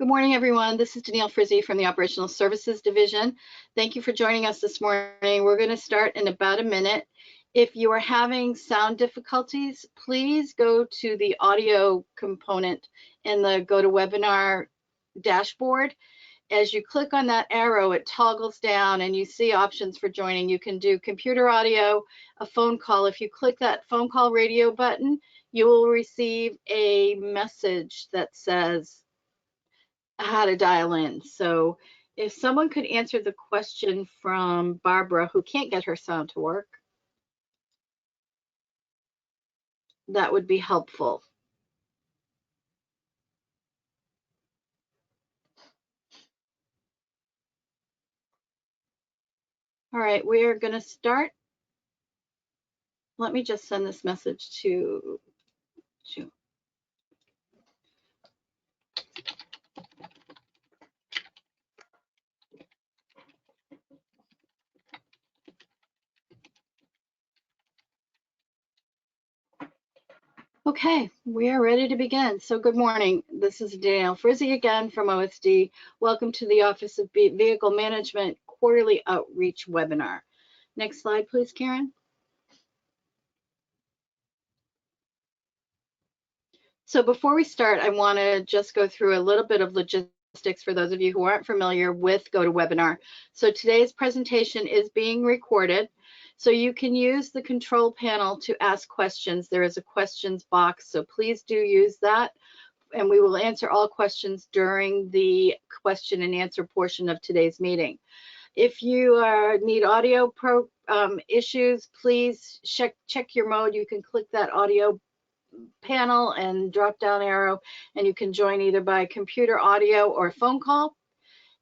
Good morning, everyone. This is Danielle Frizzy from the Operational Services Division. Thank you for joining us this morning. We're going to start in about a minute. If you are having sound difficulties, please go to the audio component in the GoToWebinar dashboard. As you click on that arrow, it toggles down and you see options for joining. You can do computer audio, a phone call. If you click that phone call radio button, you will receive a message that says how to dial in. So if someone could answer the question from Barbara, who can't get her sound to work, that would be helpful. All right, we are going to start. Let me just send this message to Okay, we are ready to begin. So good morning. This is Danielle Frizzy again from OSD. Welcome to the Office of Vehicle Management Quarterly Outreach Webinar. Next slide, please, Karen. So before we start, I want to just go through a little bit of logistics for those of you who aren't familiar with GoToWebinar. So today's presentation is being recorded. So you can use the control panel to ask questions. There is a questions box, so please do use that. And we will answer all questions during the question and answer portion of today's meeting. If you need audio issues, please check your mode. You can click that audio panel and drop down arrow, and you can join either by computer audio or phone call.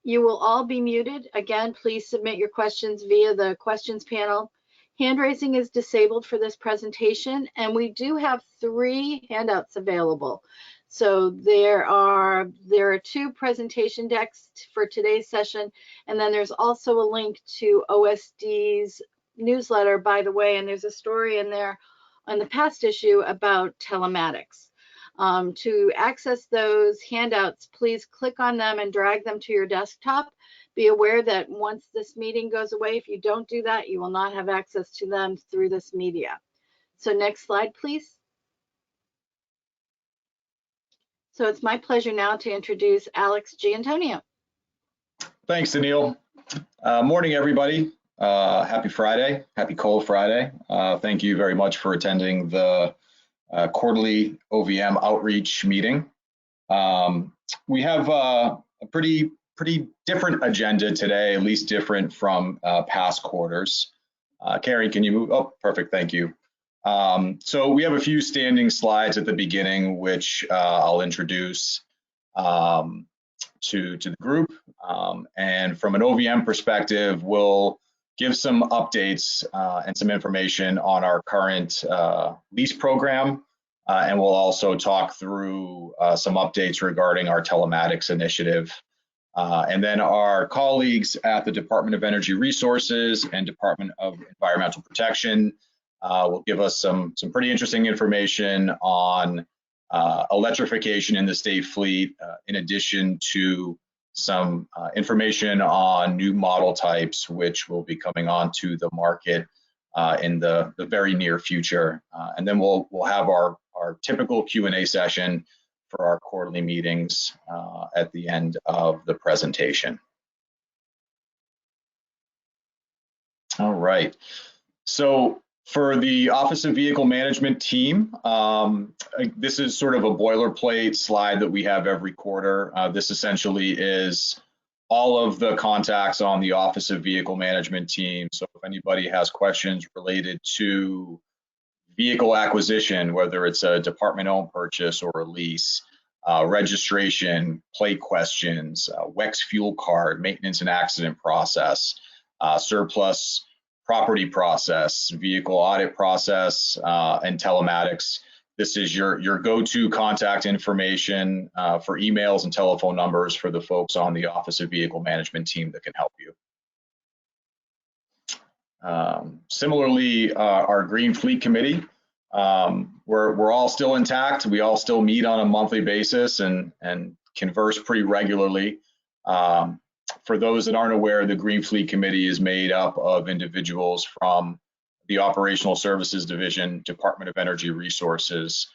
You will all be muted. Again, please submit your questions via the questions panel. Hand raising is disabled for this presentation, and we do have 3 handouts available. So there are 2 presentation decks for today's session, and then there's also a link to OSD's newsletter, by the way, and there's a story in there on the past issue about telematics. To access those handouts, please click on them and drag them to your desktop. Be aware that once this meeting goes away, if you don't do that, you will not have access to them through this media. So next slide, please. So it's my pleasure now to introduce Alex Giantonio. Thanks, Danielle. Morning, everybody. Happy Friday. Happy cold Friday. Thank you very much for attending the quarterly OVM outreach meeting. We have a pretty different agenda today, at least different from past quarters. Carrie, can you move? Oh, perfect, thank you. So we have a few standing slides at the beginning, which I'll introduce to the group. And from an OVM perspective, we'll give some updates and some information on our current lease program. And we'll also talk through some updates regarding our telematics initiative. And then our colleagues at the Department of Energy Resources and Department of Environmental Protection will give us some pretty interesting information on electrification in the state fleet, in addition to some information on new model types, which will be coming onto the market in the very near future. And then we'll have our typical Q&A session for our quarterly meetings at the end of the presentation. All right, so for the Office of Vehicle Management team, this is sort of a boilerplate slide that we have every quarter. This essentially is all of the contacts on the Office of Vehicle Management team. So if anybody has questions related to vehicle acquisition, whether it's a department-owned purchase or a lease, registration, plate questions, WEX fuel card, maintenance and accident process, surplus property process, vehicle audit process, and telematics. This is your go-to contact information for emails and telephone numbers for the folks on the Office of Vehicle Management team that can help you. Similarly, our Green Fleet Committee, we're all still intact. We all still meet on a monthly basis and converse pretty regularly. For those that aren't aware, the Green Fleet Committee is made up of individuals from the Operational Services Division, Department of Energy Resources,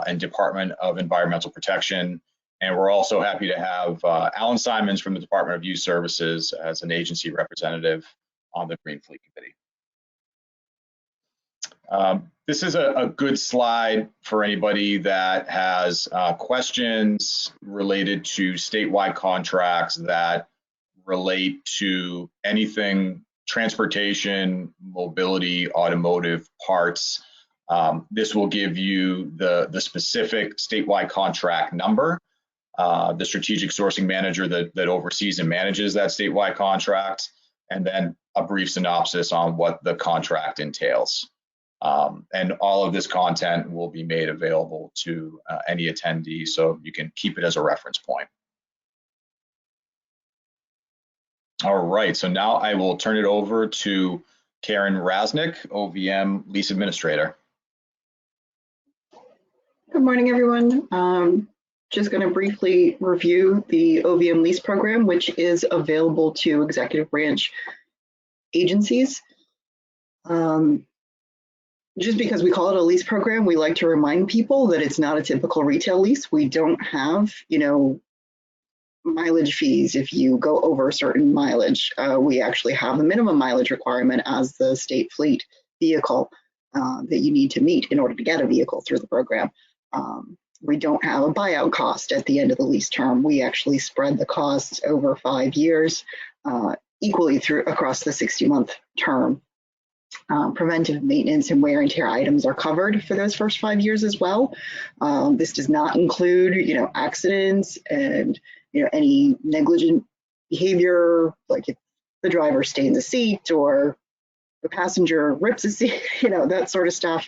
and Department of Environmental Protection. And we're also happy to have Alan Simons from the Department of Youth Services as an agency representative on the Green Fleet Committee. This is a good slide for anybody that has questions related to statewide contracts that relate to anything transportation, mobility, automotive parts. This will give you the specific statewide contract number, the strategic sourcing manager that oversees and manages that statewide contract, and then a brief synopsis on what the contract entails. And all of this content will be made available to any attendee, so you can keep it as a reference point. All right, so now I will turn it over to Karen Rasnick, OVM Lease Administrator. Good morning, everyone. Just going to briefly review the OVM Lease Program, which is available to executive branch agencies. Just because we call it a lease program, we like to remind people that it's not a typical retail lease. We don't have, mileage fees if you go over a certain mileage. We actually have the minimum mileage requirement as the state fleet vehicle that you need to meet in order to get a vehicle through the program. We don't have a buyout cost at the end of the lease term. We actually spread the costs over 5 years equally across the 60-month term. Preventive maintenance and wear and tear items are covered for those first 5 years as well. This does not include, accidents and, any negligent behavior, like if the driver stains a seat or the passenger rips a seat, that sort of stuff.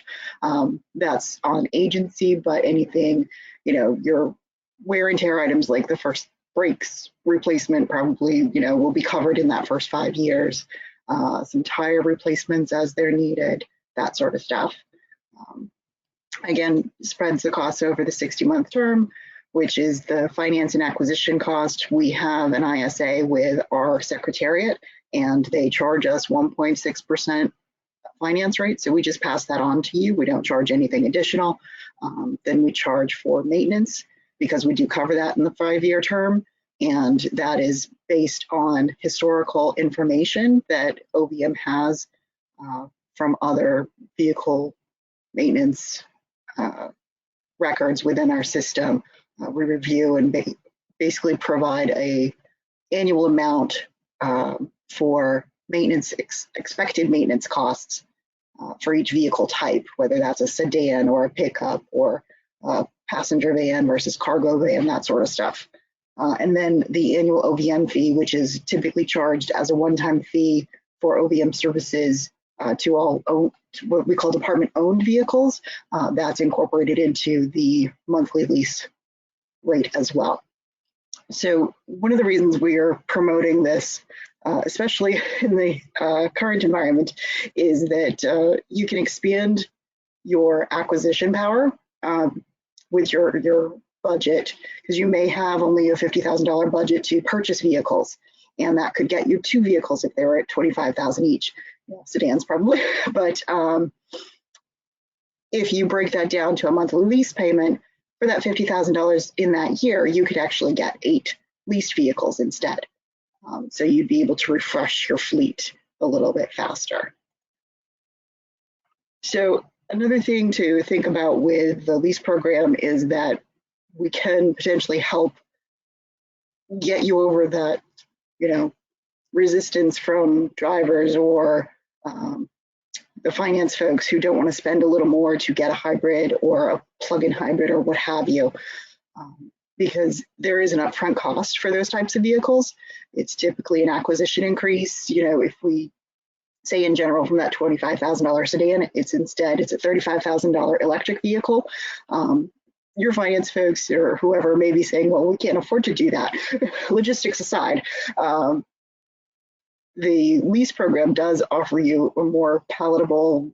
That's on agency, but anything, your wear and tear items like the first brakes replacement probably, will be covered in that first 5 years. Some tire replacements as they're needed, that sort of stuff. Again, spreads the cost over the 60-month term, which is the finance and acquisition cost. We have an ISA with our secretariat, and they charge us 1.6% finance rate. So we just pass that on to you. We don't charge anything additional. Then we charge for maintenance because we do cover that in the 5-year term. And that is based on historical information that OVM has from other vehicle maintenance records within our system. We review and basically provide an annual amount for maintenance, expected maintenance costs for each vehicle type, whether that's a sedan or a pickup or a passenger van versus cargo van, that sort of stuff. And then the annual OVM fee, which is typically charged as a one-time fee for OVM services to all what we call department-owned vehicles, that's incorporated into the monthly lease rate as well. So one of the reasons we are promoting this, especially in the current environment, is that you can expand your acquisition power with your budget, because you may have only a $50,000 budget to purchase vehicles, and that could get you 2 vehicles if they were at $25,000 each. Sedans probably, but if you break that down to a monthly lease payment for that $50,000 in that year, you could actually get 8 leased vehicles instead. So you'd be able to refresh your fleet a little bit faster. So another thing to think about with the lease program is that we can potentially help get you over that, resistance from drivers or the finance folks who don't want to spend a little more to get a hybrid or a plug-in hybrid or what have you, because there is an upfront cost for those types of vehicles. It's typically an acquisition increase. If we say in general from that $25,000 sedan, it's a $35,000 electric vehicle. Your finance folks or whoever may be saying, well, we can't afford to do that. Logistics aside, the lease program does offer you a more palatable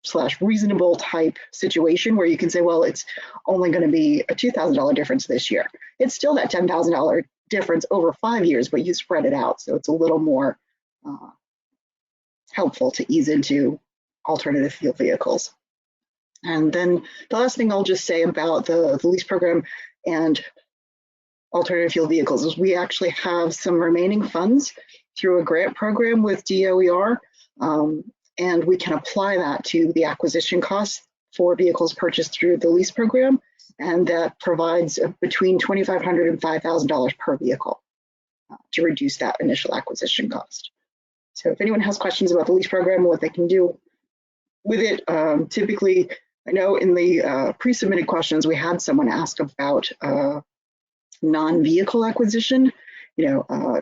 slash reasonable type situation where you can say, well, it's only going to be a $2,000 difference this year. It's still that $10,000 difference over 5 years, but you spread it out. So it's a little more helpful to ease into alternative fuel vehicles. And then the last thing I'll just say about the lease program and alternative fuel vehicles is we actually have some remaining funds through a grant program with DOER, and we can apply that to the acquisition costs for vehicles purchased through the lease program, and that provides between $2,500 and $5,000 per vehicle to reduce that initial acquisition cost. So if anyone has questions about the lease program and what they can do with it, typically, I know in the pre-submitted questions, we had someone ask about non-vehicle acquisition,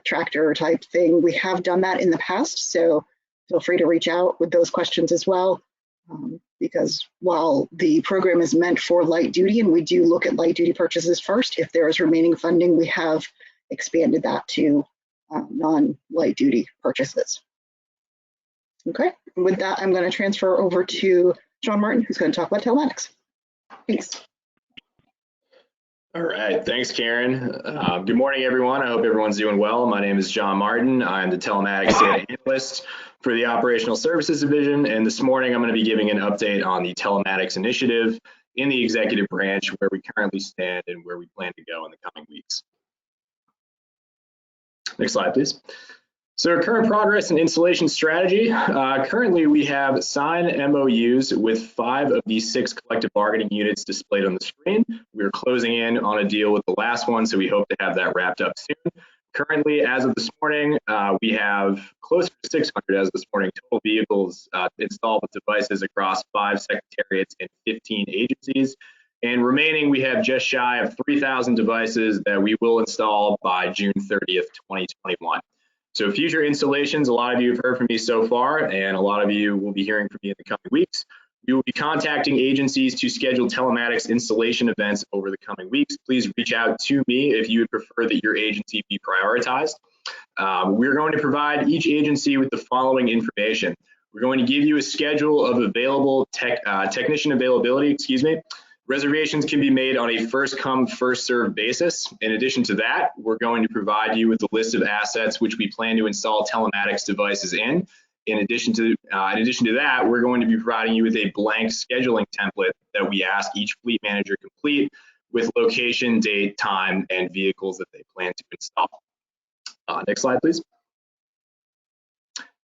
tractor type thing. We have done that in the past, so feel free to reach out with those questions as well, because while the program is meant for light duty, and we do look at light duty purchases first, if there is remaining funding, we have expanded that to non-light duty purchases. Okay, and with that, I'm going to transfer over to John Martin, who's going to talk about telematics. Thanks. All right, thanks, Karen. Good morning, everyone. I hope everyone's doing well. My name is John Martin. I'm the Telematics Data Analyst for the Operational Services Division, and this morning I'm going to be giving an update on the Telematics Initiative in the Executive Branch, where we currently stand and where we plan to go in the coming weeks. Next slide, please. So our current progress and installation strategy. Currently, we have signed MOUs with 5 of the 6 collective bargaining units displayed on the screen. We're closing in on a deal with the last one, so we hope to have that wrapped up soon. Currently, as of this morning, we have closer to 600 as of this morning total vehicles installed with devices across 5 secretariats and 15 agencies. And remaining, we have just shy of 3,000 devices that we will install by June 30th, 2021. So future installations, a lot of you have heard from me so far, and a lot of you will be hearing from me in the coming weeks. We will be contacting agencies to schedule telematics installation events over the coming weeks. Please reach out to me if you would prefer that your agency be prioritized. We're going to provide each agency with the following information. We're going to give you a schedule of available technician availability, Reservations can be made on a first-come, first-served basis. In addition to that, we're going to provide you with a list of assets which we plan to install telematics devices in. In addition to that, we're going to be providing you with a blank scheduling template that we ask each fleet manager complete with location, date, time, and vehicles that they plan to install. Next slide, please.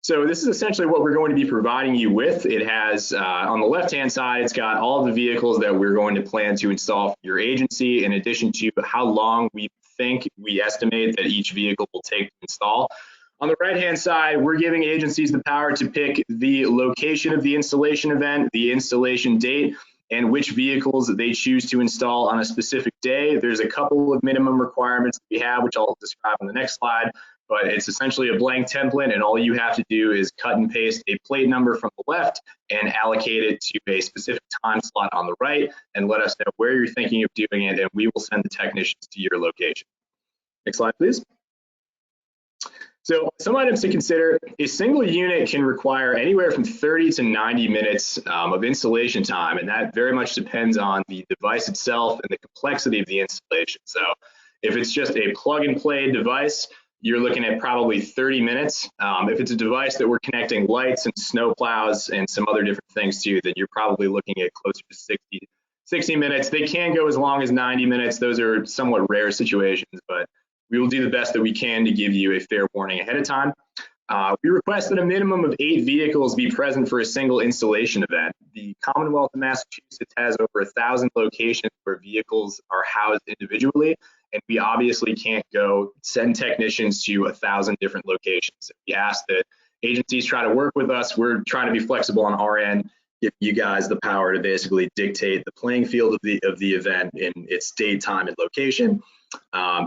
So this is essentially what we're going to be providing you with. It has, on the left-hand side, it's got all the vehicles that we're going to plan to install for your agency, in addition to how long we estimate that each vehicle will take to install. On the right-hand side, we're giving agencies the power to pick the location of the installation event, the installation date, and which vehicles they choose to install on a specific day. There's a couple of minimum requirements that we have, which I'll describe on the next slide. But it's essentially a blank template, and all you have to do is cut and paste a plate number from the left and allocate it to a specific time slot on the right, and let us know where you're thinking of doing it, and we will send the technicians to your location. Next slide, please. So some items to consider: a single unit can require anywhere from 30 to 90 minutes of installation time, and that very much depends on the device itself and the complexity of the installation. So if it's just a plug and play device, you're looking at probably 30 minutes. If it's a device that we're connecting lights and snow plows and some other different things to, then you're probably looking at closer to 60 minutes. They can go as long as 90 minutes. Those are somewhat rare situations, but we will do the best that we can to give you a fair warning ahead of time. We request that a minimum of 8 vehicles be present for a single installation event. The Commonwealth of Massachusetts has over 1,000 locations where vehicles are housed individually, and we obviously can't go send technicians to 1,000 different locations. We ask that agencies try to work with us. We're trying to be flexible on our end, give you guys the power to basically dictate the playing field of the event in its date, time, and location.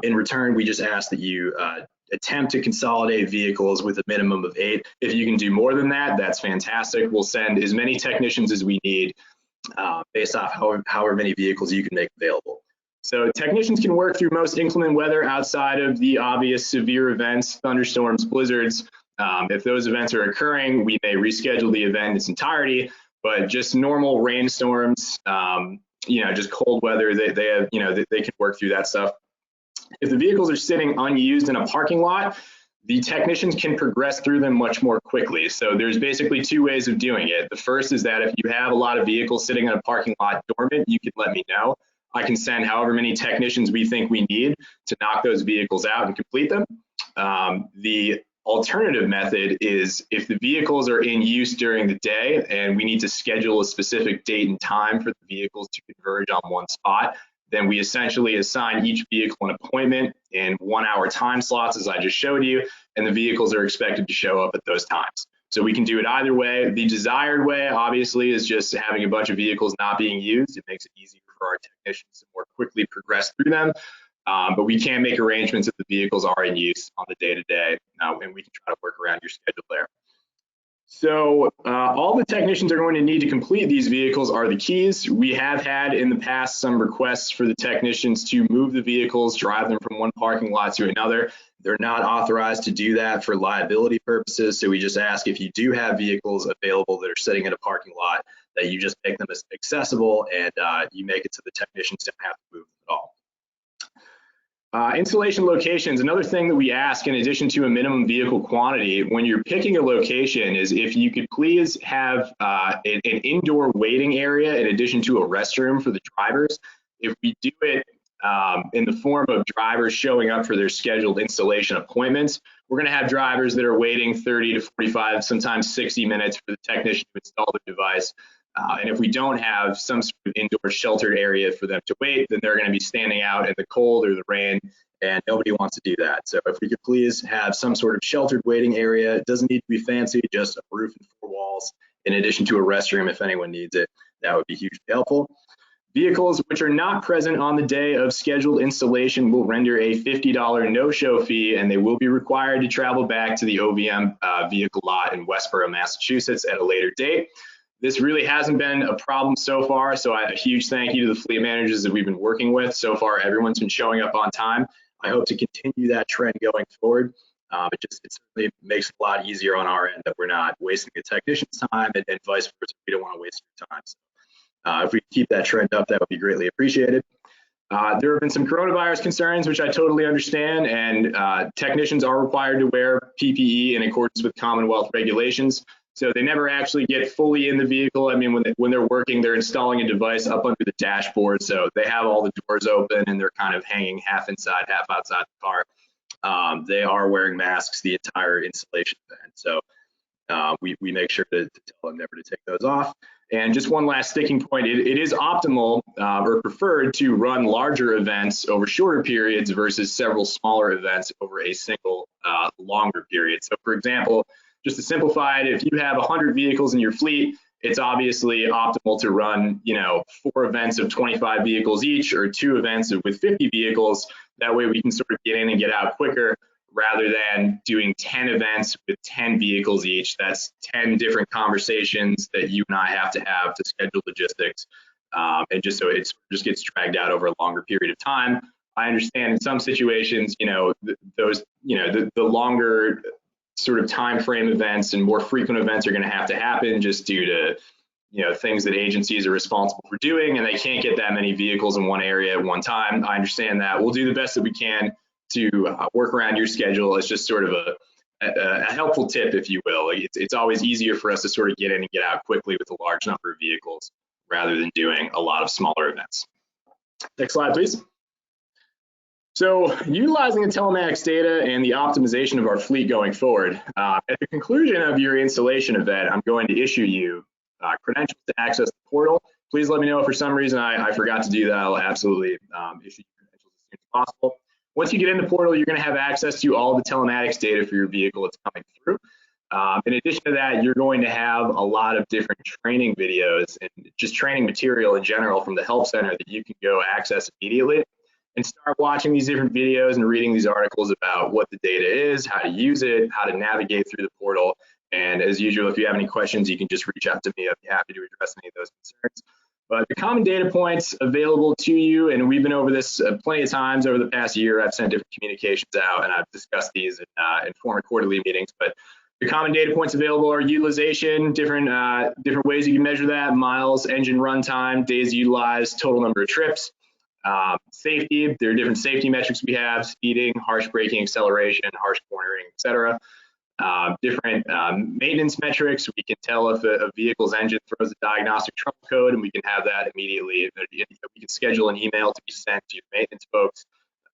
In return, we just ask that you attempt to consolidate vehicles with a minimum of 8. If you can do more than that, that's fantastic. We'll send as many technicians as we need based off however many vehicles you can make available. So technicians can work through most inclement weather outside of the obvious severe events, thunderstorms, blizzards. If those events are occurring, we may reschedule the event in its entirety, but just normal rainstorms, just cold weather, they have, they can work through that stuff. If the vehicles are sitting unused in a parking lot, the technicians can progress through them much more quickly. So there's basically two ways of doing it. The first is that if you have a lot of vehicles sitting in a parking lot dormant, you can let me know. I can send however many technicians we think we need to knock those vehicles out and complete them. The alternative method is if the vehicles are in use during the day and we need to schedule a specific date and time for the vehicles to converge on one spot, then we essentially assign each vehicle an appointment in 1 hour time slots, as I just showed you, and the vehicles are expected to show up at those times. So we can do it either way. The desired way, obviously, is just having a bunch of vehicles not being used. It makes it easier for our technicians to more quickly progress through them. But we can make arrangements if the vehicles are in use on the day-to-day, and we can try to work around your schedule there. So all the technicians are going to need to complete these vehicles are the keys. We have had in the past some requests for the technicians to move the vehicles, drive them from one parking lot to another. They're not authorized to do that for liability purposes. So we just ask if you do have vehicles available that are sitting in a parking lot, that you just make them as accessible and you make it so the technicians don't have to move them at all. Installation locations, another thing that we ask in addition to a minimum vehicle quantity when you're picking a location is if you could please have an indoor waiting area in addition to a restroom for the drivers. If we do it in the form of drivers showing up for their scheduled installation appointments, we're going to have drivers that are waiting 30 to 45, sometimes 60 minutes for the technician to install the device. And if we don't have some sort of indoor sheltered area for them to wait, then they're going to be standing out in the cold or the rain, and nobody wants to do that. So if we could please have some sort of sheltered waiting area, it doesn't need to be fancy, just a roof and 4 walls, in addition to a restroom if anyone needs it, that would be hugely helpful. Vehicles which are not present on the day of scheduled installation will render a $50 no-show fee, and they will be required to travel back to the OVM vehicle lot in Westborough, Massachusetts at a later date. This really hasn't been a problem so far, so a huge thank you to the fleet managers that we've been working with. So far, everyone's been showing up on time. I hope to continue that trend going forward. It certainly makes it a lot easier on our end that we're not wasting the technician's time and vice versa. We don't want to waste your time. So if we keep that trend up, that would be greatly appreciated. There have been some coronavirus concerns, which I totally understand, and technicians are required to wear PPE in accordance with Commonwealth regulations. So they never actually get fully in the vehicle. I mean, when they're working, they're installing a device up under the dashboard. So they have all the doors open and they're kind of hanging half inside, half outside the car. They are wearing masks the entire installation event. So we make sure to tell them never to take those off. And just one last sticking point, it is optimal or preferred to run larger events over shorter periods versus several smaller events over a single longer period. So for example, just to simplify it, if you have 100 vehicles in your fleet, it's obviously optimal to run, 4 events of 25 vehicles each or 2 events with 50 vehicles. That way we can sort of get in and get out quicker rather than doing 10 events with 10 vehicles each. That's 10 different conversations that you and I have to schedule logistics. And just so it just gets dragged out over a longer period of time. I understand in some situations, the longer sort of time frame events and more frequent events are going to have to happen just due to things that agencies are responsible for doing, and they can't get that many vehicles in one area at one time. I understand that. We'll do the best that we can to work around your schedule. It's just sort of a helpful tip, if you will. It's always easier for us to sort of get in and get out quickly with a large number of vehicles rather than doing a lot of smaller events. Next slide, please. So utilizing the telematics data and the optimization of our fleet going forward, at the conclusion of your installation event, I'm going to issue you credentials to access the portal. Please let me know if for some reason I forgot to do that. I'll absolutely issue you credentials as soon as possible. Once you get in the portal, you're going to have access to all the telematics data for your vehicle that's coming through. In addition to that, you're going to have a lot of different training videos and just training material in general from the help center that you can go access immediately and start watching these different videos and reading these articles about what the data is, how to use it, how to navigate through the portal. And as usual, if you have any questions, you can just reach out to me. I'd be happy to address any of those concerns. But the common data points available to you, and we've been over this plenty of times over the past year. I've sent different communications out, and I've discussed these in former quarterly meetings. But The common data points available are utilization, different ways you can measure that: miles, engine runtime, days utilized, total number of trips. Safety, there are different safety metrics we have: speeding, harsh braking, acceleration, harsh cornering, etc. Different maintenance metrics. We can tell if a vehicle's engine throws a diagnostic trouble code, and we can have that immediately. We can schedule an email to be sent to your maintenance folks,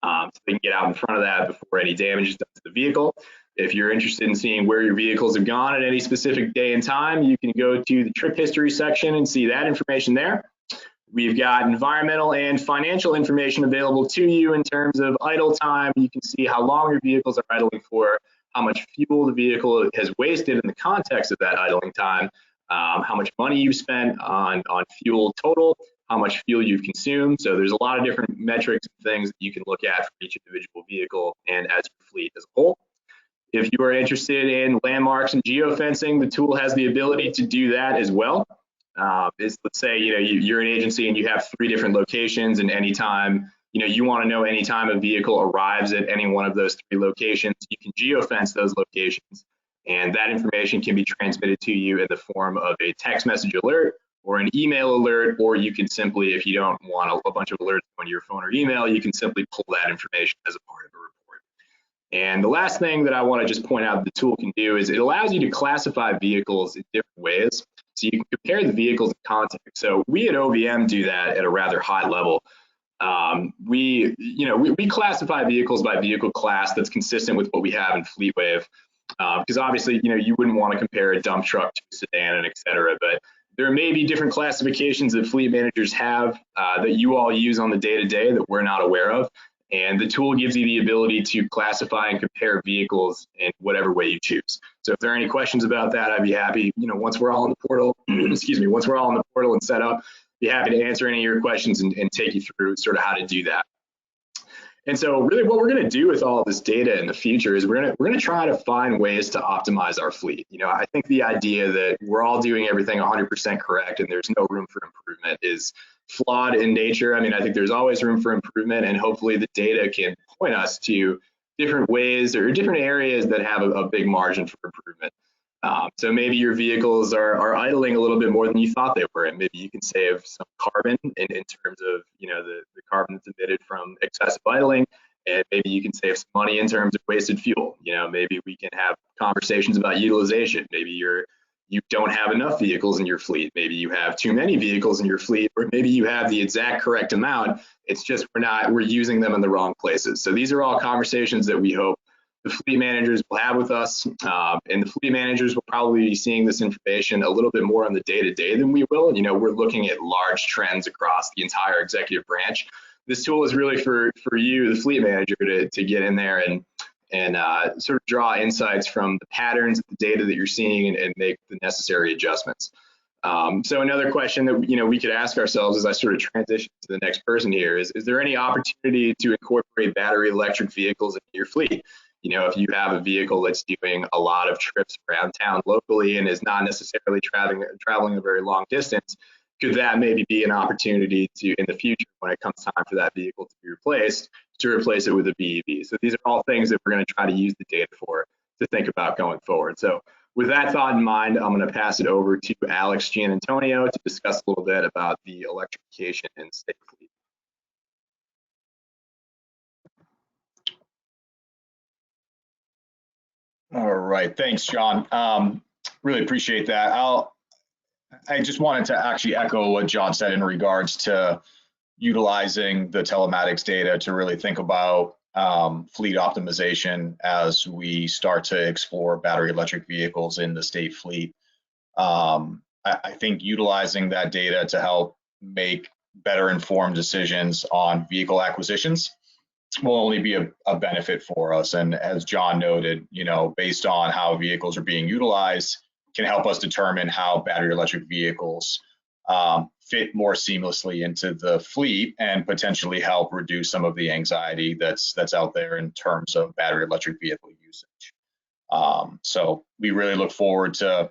so they can get out in front of that before any damage is done to the vehicle. If you're interested in seeing where your vehicles have gone at any specific day and time, you can go to the trip history section and see that information there. We've got environmental and financial information available to you in terms of idle time. You can see how long your vehicles are idling for, how much fuel the vehicle has wasted in the context of that idling time, how much money you've spent on fuel total, how much fuel you've consumed. So there's a lot of different metrics and things that you can look at for each individual vehicle and as your fleet as a whole. If you are interested in landmarks and geofencing, the tool has the ability to do that as well. Let's say you're an agency and you have 3 different locations, and anytime you want to know anytime a vehicle arrives at any one of those 3 locations, you can geofence those locations, and that information can be transmitted to you in the form of a text message alert or an email alert, or you can simply, if you don't want a bunch of alerts on your phone or email, you can simply pull that information as a part of a report. And the last thing that I want to just point out the tool can do is it allows you to classify vehicles in different ways. So you can compare the vehicles in context. So we at OVM do that at a rather high level. We classify vehicles by vehicle class that's consistent with what we have in FleetWave. Because obviously, you wouldn't want to compare a dump truck to a sedan and et cetera, but there may be different classifications that fleet managers have that you all use on the day-to-day that we're not aware of. And the tool gives you the ability to classify and compare vehicles in whatever way you choose. So if there are any questions about that, I'd be happy, once we're all in the portal, once we're all in the portal and set up, be happy to answer any of your questions and take you through sort of how to do that. And so really what we're going to do with all of this data in the future is we're going to try to find ways to optimize our fleet. I think the idea that we're all doing everything 100% correct and there's no room for improvement is flawed in nature. I think there's always room for improvement, and hopefully the data can point us to different ways or different areas that have a big margin for improvement. So maybe your vehicles are idling a little bit more than you thought they were, and maybe you can save some carbon in terms of the carbon that's emitted from excessive idling, and maybe you can save some money in terms of wasted fuel. Maybe we can have conversations about utilization. Maybe you don't have enough vehicles in your fleet. Maybe you have too many vehicles in your fleet, or maybe you have the exact correct amount. It's just we're using them in the wrong places. So these are all conversations that we hope the fleet managers will have with us, and the fleet managers will probably be seeing this information a little bit more on the day-to-day than we will. We're looking at large trends across the entire executive branch. This tool is really for you, the fleet manager, to get in there and sort of draw insights from the patterns of the data that you're seeing and make the necessary adjustments. So another question that we could ask ourselves as I sort of transition to the next person here is there any opportunity to incorporate battery electric vehicles into your fleet? If you have a vehicle that's doing a lot of trips around town locally and is not necessarily traveling a very long distance, could that maybe be an opportunity to, in the future, when it comes time for that vehicle to be replaced, to replace it with a BEV? So these are all things that we're going to try to use the data for to think about going forward. So with that thought in mind, I'm going to pass it over to Alex Gianantonio to discuss a little bit about the electrification in state fleet. All right, thanks, John. Really appreciate that. I just wanted to actually echo what John said in regards to utilizing the telematics data to really think about fleet optimization as we start to explore battery electric vehicles in the state fleet. I think utilizing that data to help make better informed decisions on vehicle acquisitions will only be a benefit for us. And as John noted, based on how vehicles are being utilized, can help us determine how battery electric vehicles fit more seamlessly into the fleet and potentially help reduce some of the anxiety that's out there in terms of battery electric vehicle usage. So we really look forward to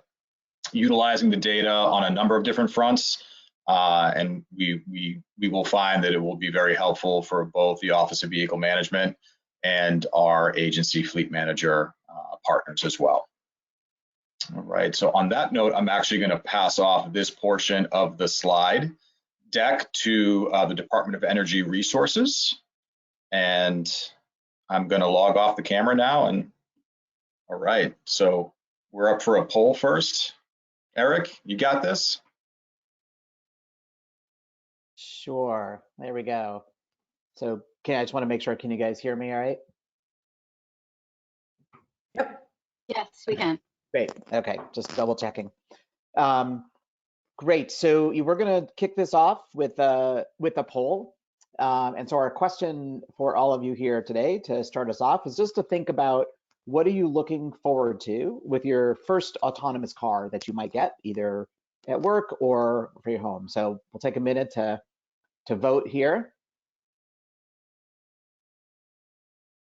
utilizing the data on a number of different fronts. And we will find that it will be very helpful for both the Office of Vehicle Management and our agency fleet manager partners as well. All right, so on that note, I'm actually going to pass off this portion of the slide deck to the Department of Energy Resources. And I'm going to log off the camera now. And all right, so we're up for a poll first. Eric, you got this? Sure, there we go. So I just want to make sure, can you guys hear me all right? Yep. Yes, we can. Great, okay, just double checking. Great, so we're gonna kick this off with a poll. And so our question for all of you here today to start us off is just to think about, what are you looking forward to with your first autonomous car that you might get, either at work or for your home? So we'll take a minute to vote here.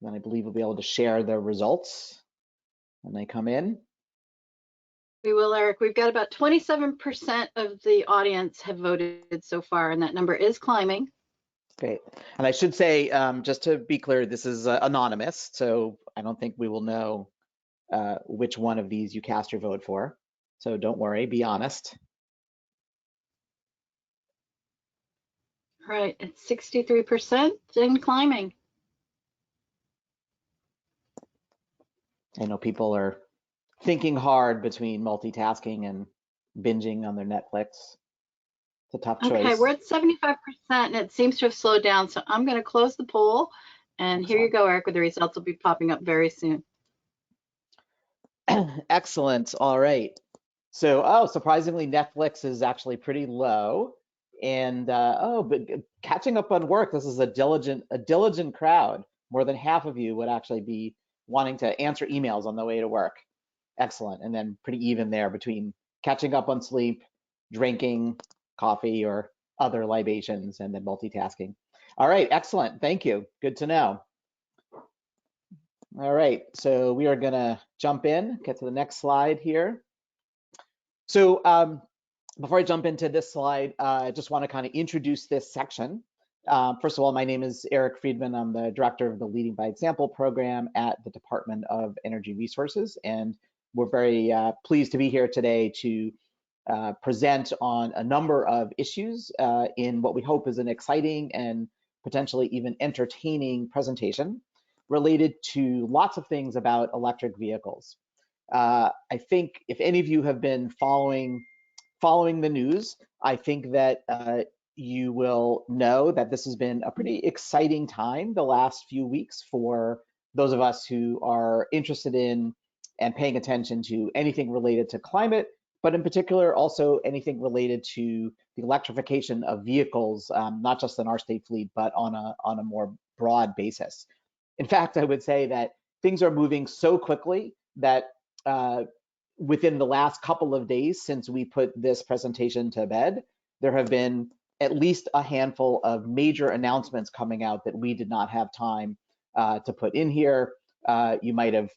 Then I believe we'll be able to share the results when they come in. We will, Eric. We've got about 27% of the audience have voted so far, and that number is climbing. Great. And I should say, just to be clear, this is anonymous, so I don't think we will know which one of these you cast your vote for. So don't worry, be honest. All right, it's 63% and climbing. I know people are thinking hard between multitasking and binging on their Netflix. It's a tough choice. Okay, we're at 75% and it seems to have slowed down. So I'm going to close the poll. And Excellent. Here you go, Eric, with the results will be popping up very soon. Excellent. All right. So, surprisingly, Netflix is actually pretty low. And but catching up on work, this is a diligent crowd. More than half of you would actually be wanting to answer emails on the way to work. Excellent. And then pretty even there between catching up on sleep, drinking coffee or other libations, and then multitasking. All right, excellent. Thank you. Good to know. All right, so we are gonna jump in, get to the next slide here. So before I jump into this slide, I just want to kind of introduce this section. First of all, my name is Eric Friedman. I'm the director of the Leading by Example program at the Department of Energy Resources, and we're very pleased to be here today to present on a number of issues in what we hope is an exciting and potentially even entertaining presentation related to lots of things about electric vehicles. I think if any of you have been following the news, I think that you will know that this has been a pretty exciting time the last few weeks for those of us who are interested in and paying attention to anything related to climate, but in particular also anything related to the electrification of vehicles, not just in our state fleet, but on a more broad basis. In fact, I would say that things are moving so quickly that within the last couple of days since we put this presentation to bed, there have been at least a handful of major announcements coming out that we did not have time to put in here. You might have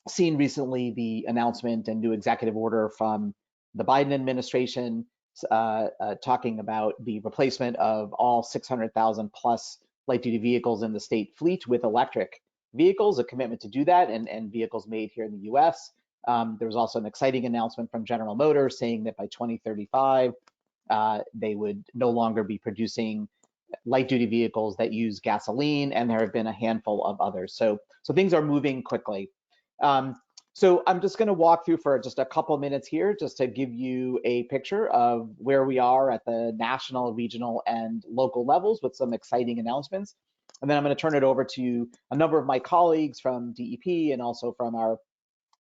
seen recently the announcement and new executive order from the Biden administration talking about the replacement of all 600,000 plus light-duty vehicles in the state fleet with electric vehicles, a commitment to do that, and vehicles made here in the US. There was also an exciting announcement from General Motors saying that by 2035, they would no longer be producing light-duty vehicles that use gasoline, and there have been a handful of others. So things are moving quickly. So I'm just going to walk through for just a couple minutes here, just to give you a picture of where we are at the national, regional, and local levels with some exciting announcements. And then I'm going to turn it over to a number of my colleagues from DEP and also from our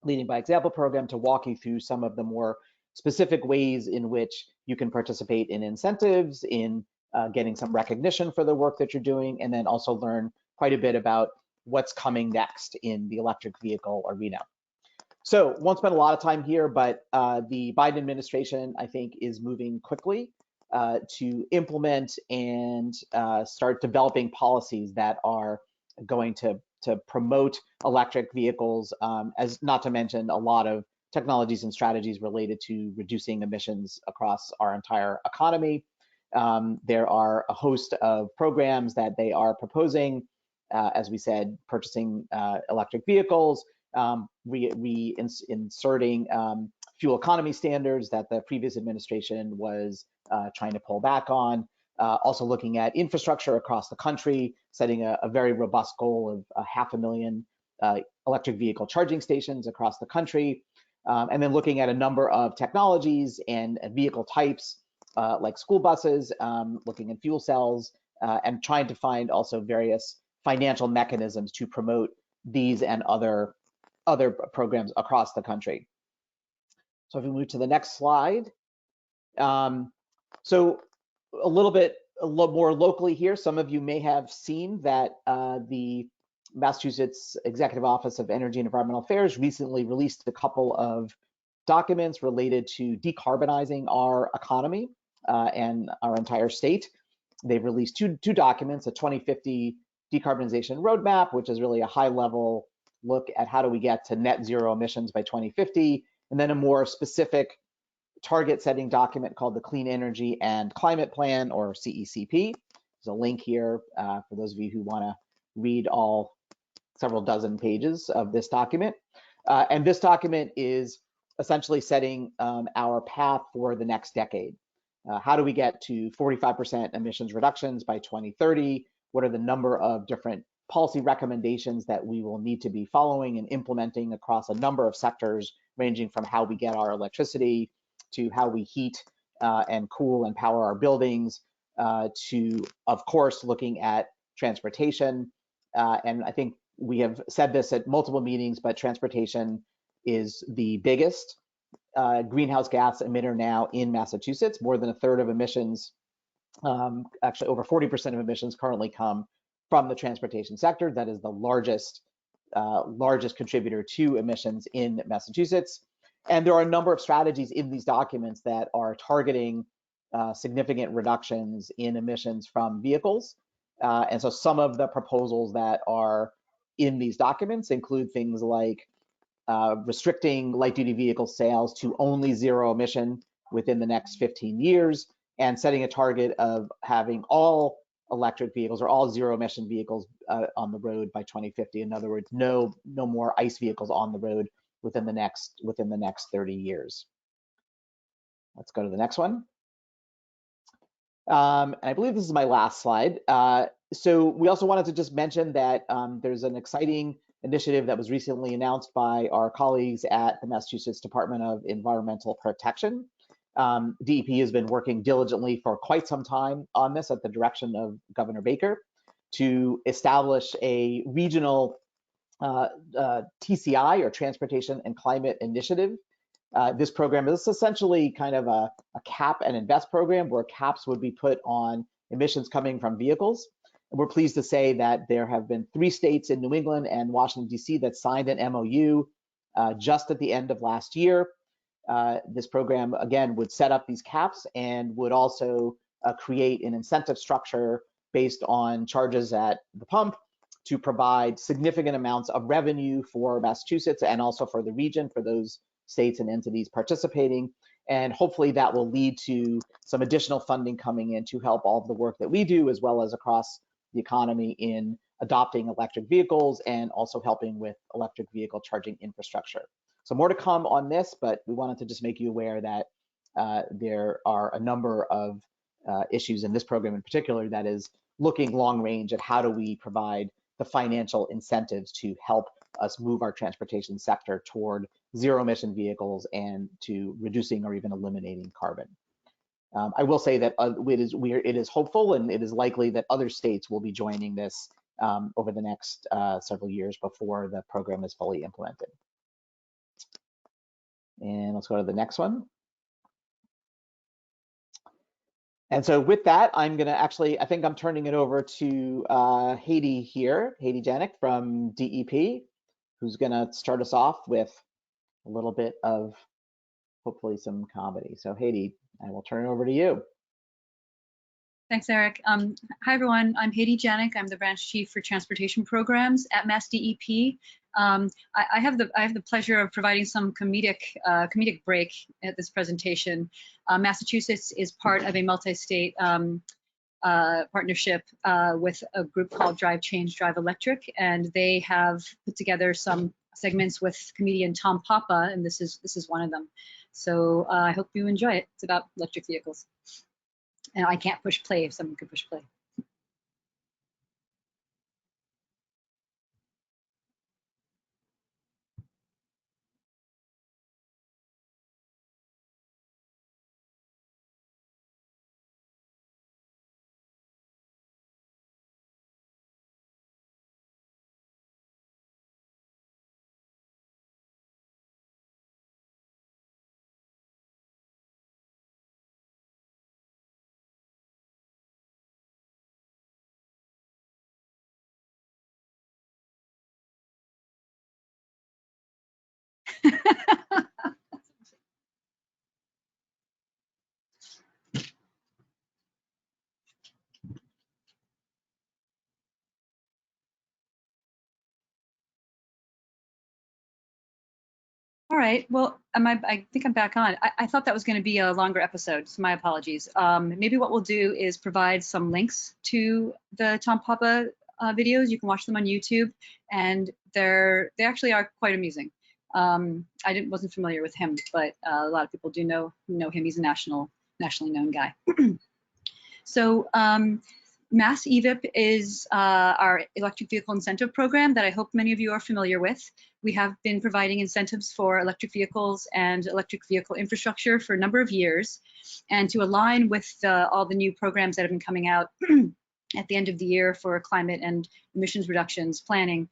Leading by Example program to walk you through some of the more specific ways in which you can participate in incentives, in getting some recognition for the work that you're doing, and then also learn quite a bit about what's coming next in the electric vehicle arena. So won't spend a lot of time here, but the Biden administration, I think, is moving quickly to implement and start developing policies that are going to promote electric vehicles, as not to mention a lot of technologies and strategies related to reducing emissions across our entire economy. There are a host of programs that they are proposing, as we said, purchasing electric vehicles, inserting fuel economy standards that the previous administration was trying to pull back on. Also looking at infrastructure across the country, setting a very robust goal of 500,000 electric vehicle charging stations across the country. And then looking at a number of technologies and vehicle types like school buses, looking at fuel cells, and trying to find also various financial mechanisms to promote these and other programs across the country. So if we move to the next slide. So a little more locally here, some of you may have seen that the Massachusetts Executive Office of Energy and Environmental Affairs recently released a couple of documents related to decarbonizing our economy and our entire state. They've released two documents, a 2050 Decarbonization Roadmap, which is really a high-level look at how do we get to net zero emissions by 2050, and then a more specific target-setting document called the Clean Energy and Climate Plan, or CECP. There's a link here for those of you who want to read all several dozen pages of this document. And this document is essentially setting our path for the next decade. How do we get to 45% emissions reductions by 2030? What are the number of different policy recommendations that we will need to be following and implementing across a number of sectors, ranging from how we get our electricity to how we heat and cool and power our buildings, to, of course, looking at transportation. And I think we have said this at multiple meetings, but transportation is the biggest greenhouse gas emitter now in Massachusetts. More than a third of emissions, actually over 40% of emissions currently come from the transportation sector. That is the largest contributor to emissions in Massachusetts. And there are a number of strategies in these documents that are targeting significant reductions in emissions from vehicles. And so some of the proposals that are in these documents include things like restricting light-duty vehicle sales to only zero emission within the next 15 years, and setting a target of having all electric vehicles or all zero-emission vehicles on the road by 2050. In other words, no more ICE vehicles on the road within the next 30 years. Let's go to the next one. And I believe this is my last slide. So we also wanted to just mention that there's an exciting initiative that was recently announced by our colleagues at the Massachusetts Department of Environmental Protection. DEP has been working diligently for quite some time on this at the direction of Governor Baker to establish a regional TCI, or Transportation and Climate Initiative. This program is essentially kind of a cap and invest program where caps would be put on emissions coming from vehicles. And we're pleased to say that there have been 3 states in New England and Washington, D.C. that signed an MOU just at the end of last year. This program, again, would set up these caps and would also create an incentive structure based on charges at the pump to provide significant amounts of revenue for Massachusetts and also for the region, for those states and entities participating. And hopefully that will lead to some additional funding coming in to help all of the work that we do, as well as across the economy in adopting electric vehicles and also helping with electric vehicle charging infrastructure. So more to come on this, but we wanted to just make you aware that there are a number of issues in this program in particular that is looking long range at how do we provide the financial incentives to help us move our transportation sector toward zero emission vehicles and to reducing or even eliminating carbon. I will say that it is hopeful and it is likely that other states will be joining this over the next several years before the program is fully implemented. And let's go to the next one. And so with that, I'm gonna I think I'm turning it over to Haiti here, Haiti Yannick from DEP, who's gonna start us off with a little bit of hopefully some comedy. So Haiti, I will turn it over to you. Thanks, Eric. Hi, everyone. I'm Haiti Yannick. I'm the branch chief for transportation programs at Mass DEP. I have the pleasure of providing some comedic break at this presentation. Massachusetts is part of a multi-state partnership with a group called Drive Change, Drive Electric, and they have put together some segments with comedian Tom Papa, and this is one of them. So I hope you enjoy it. It's about electric vehicles. And I can't push play if someone could push play. All right, well, I think I'm back on. I thought that was going to be a longer episode, so my apologies. Maybe what we'll do is provide some links to the Tom Papa videos. You can watch them on YouTube, and they actually are quite amusing. I wasn't familiar with him, but a lot of people do know him. He's a nationally known guy. So Mass EVIP is our electric vehicle incentive program that I hope many of you are familiar with. We have been providing incentives for electric vehicles and electric vehicle infrastructure for a number of years. And to align with all the new programs that have been coming out at the end of the year for climate and emissions reductions planning,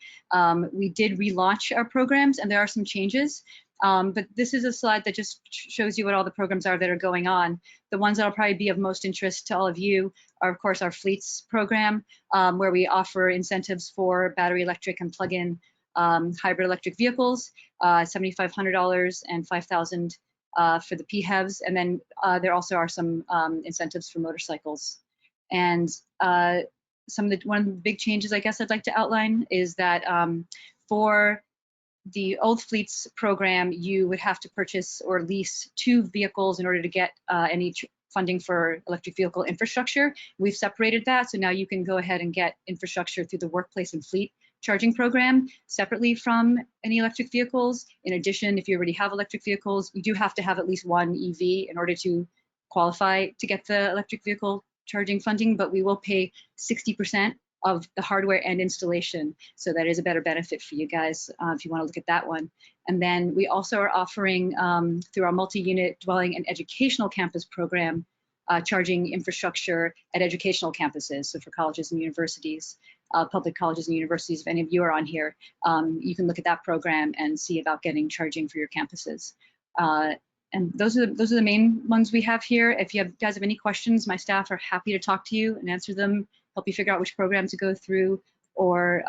we did relaunch our programs, and there are some changes. But this is a slide that just shows you what all the programs are that are going on. The ones that will probably be of most interest to all of you are, of course, our Fleets program, where we offer incentives for battery electric and plug-in hybrid electric vehicles, $7,500 and $5,000 for the PHEVs. And then there also are some incentives for motorcycles. And one of the big changes, I guess, I'd like to outline is that for the old Fleets program, you would have to purchase or lease 2 vehicles in order to get any funding for electric vehicle infrastructure. We've separated that, so now you can go ahead and get infrastructure through the workplace and fleet charging program separately from any electric vehicles. In addition, if you already have electric vehicles, you do have to have at least one EV in order to qualify to get the electric vehicle charging funding, but we will pay 60% of the hardware and installation. So that is a better benefit for you guys if you want to look at that one. And then we also are offering through our multi-unit dwelling and educational campus program, charging infrastructure at educational campuses. So for colleges and universities, public colleges and universities, if any of you are on here, you can look at that program and see about getting charging for your campuses. And those are the main ones we have here. If you guys have any questions, my staff are happy to talk to you and answer them, help you figure out which program to go through, or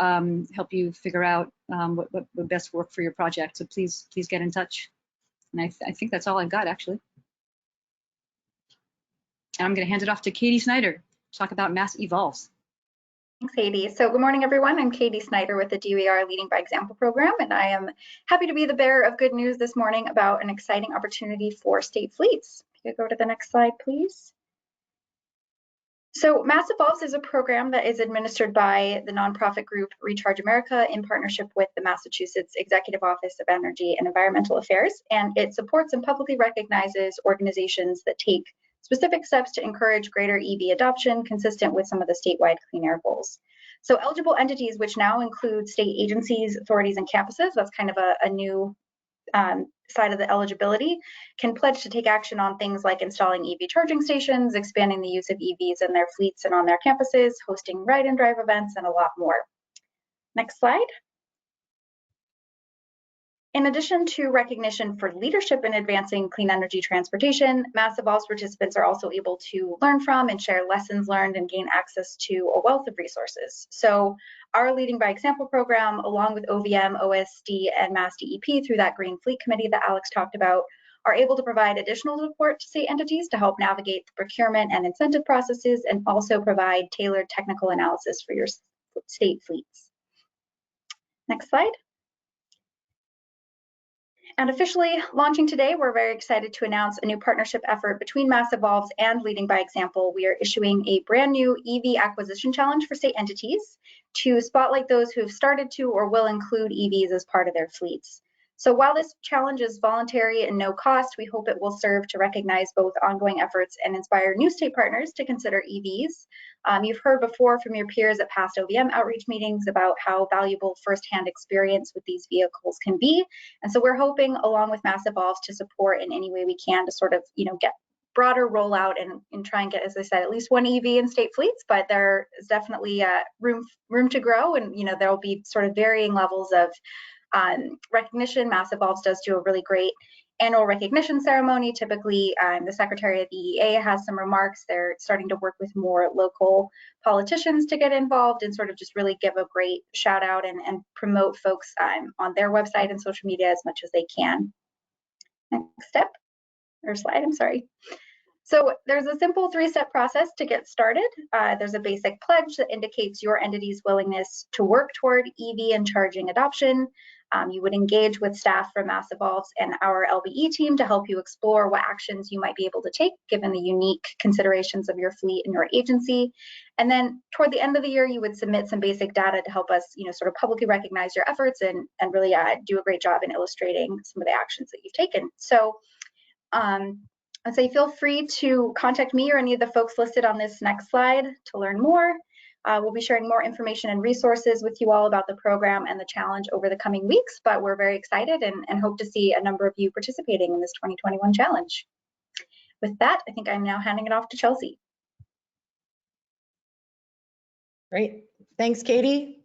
help you figure out what would best work for your project. So please get in touch. And I think that's all I've got, actually. And I'm going to hand it off to Katie Snyder to talk about Mass Evolves. Thanks, Haiti. So good morning, everyone. I'm Katie Snyder with the DOER Leading by Example program, and I am happy to be the bearer of good news this morning about an exciting opportunity for state fleets. If you could go to the next slide, please. So Mass Evolves is a program that is administered by the nonprofit group Recharge America in partnership with the Massachusetts Executive Office of Energy and Environmental Affairs, and it supports and publicly recognizes organizations that take specific steps to encourage greater EV adoption consistent with some of the statewide clean air goals. So eligible entities, which now include state agencies, authorities, and campuses, that's kind of a new side of the eligibility, can pledge to take action on things like installing EV charging stations, expanding the use of EVs in their fleets and on their campuses, hosting ride and drive events, and a lot more. Next slide. In addition to recognition for leadership in advancing clean energy transportation, Mass Evolves participants are also able to learn from and share lessons learned and gain access to a wealth of resources. So our Leading by Example program, along with OVM, OSD, and Mass DEP through that Green Fleet Committee that Alex talked about, are able to provide additional support to state entities to help navigate the procurement and incentive processes, and also provide tailored technical analysis for your state fleets. Next slide. And officially launching today, we're very excited to announce a new partnership effort between Mass Evolves and Leading by Example. We are issuing a brand new EV acquisition challenge for state entities to spotlight those who have started to or will include EVs as part of their fleets. So while this challenge is voluntary and no cost, we hope it will serve to recognize both ongoing efforts and inspire new state partners to consider EVs. You've heard before from your peers at past OVM outreach meetings about how valuable firsthand experience with these vehicles can be. And so we're hoping, along with Mass Evolves, to support in any way we can to sort of, get broader rollout and try and get, as I said, at least one EV in state fleets, but there is definitely room to grow, and there will be sort of varying levels of recognition. Mass Evolves does do a really great annual recognition ceremony. Typically, the Secretary of the EEA has some remarks. They're starting to work with more local politicians to get involved and sort of just really give a great shout out and promote folks on their website and social media as much as they can. Next step, or slide, I'm sorry. So there's a simple 3-step process to get started. There's a basic pledge that indicates your entity's willingness to work toward EV and charging adoption. You would engage with staff from Mass Evolves and our LBE team to help you explore what actions you might be able to take given the unique considerations of your fleet and your agency. And then toward the end of the year, you would submit some basic data to help us, sort of publicly recognize your efforts and really do a great job in illustrating some of the actions that you've taken. So I'd say feel free to contact me or any of the folks listed on this next slide to learn more. We'll be sharing more information and resources with you all about the program and the challenge over the coming weeks, but we're very excited and hope to see a number of you participating in this 2021 challenge. With that, I think I'm now handing it off to Chelsea. Great, thanks, Katie.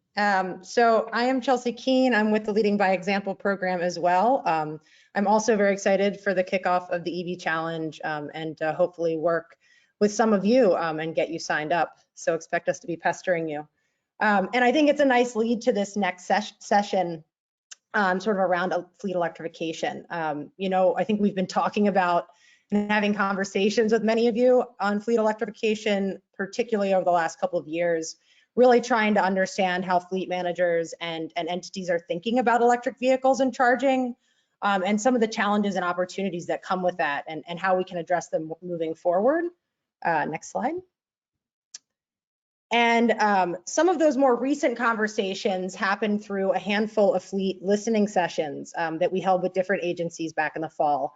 So I am Chelsea Keene. I'm with the Leading by Example program as well. I'm also very excited for the kickoff of the EV Challenge and hopefully work with some of you and get you signed up. So expect us to be pestering you. And I think it's a nice lead to this next session sort of around fleet electrification. I think we've been talking about and having conversations with many of you on fleet electrification, particularly over the last couple of years, really trying to understand how fleet managers and entities are thinking about electric vehicles and charging, and some of the challenges and opportunities that come with that and how we can address them moving forward. Next slide. And some of those more recent conversations happened through a handful of fleet listening sessions that we held with different agencies back in the fall.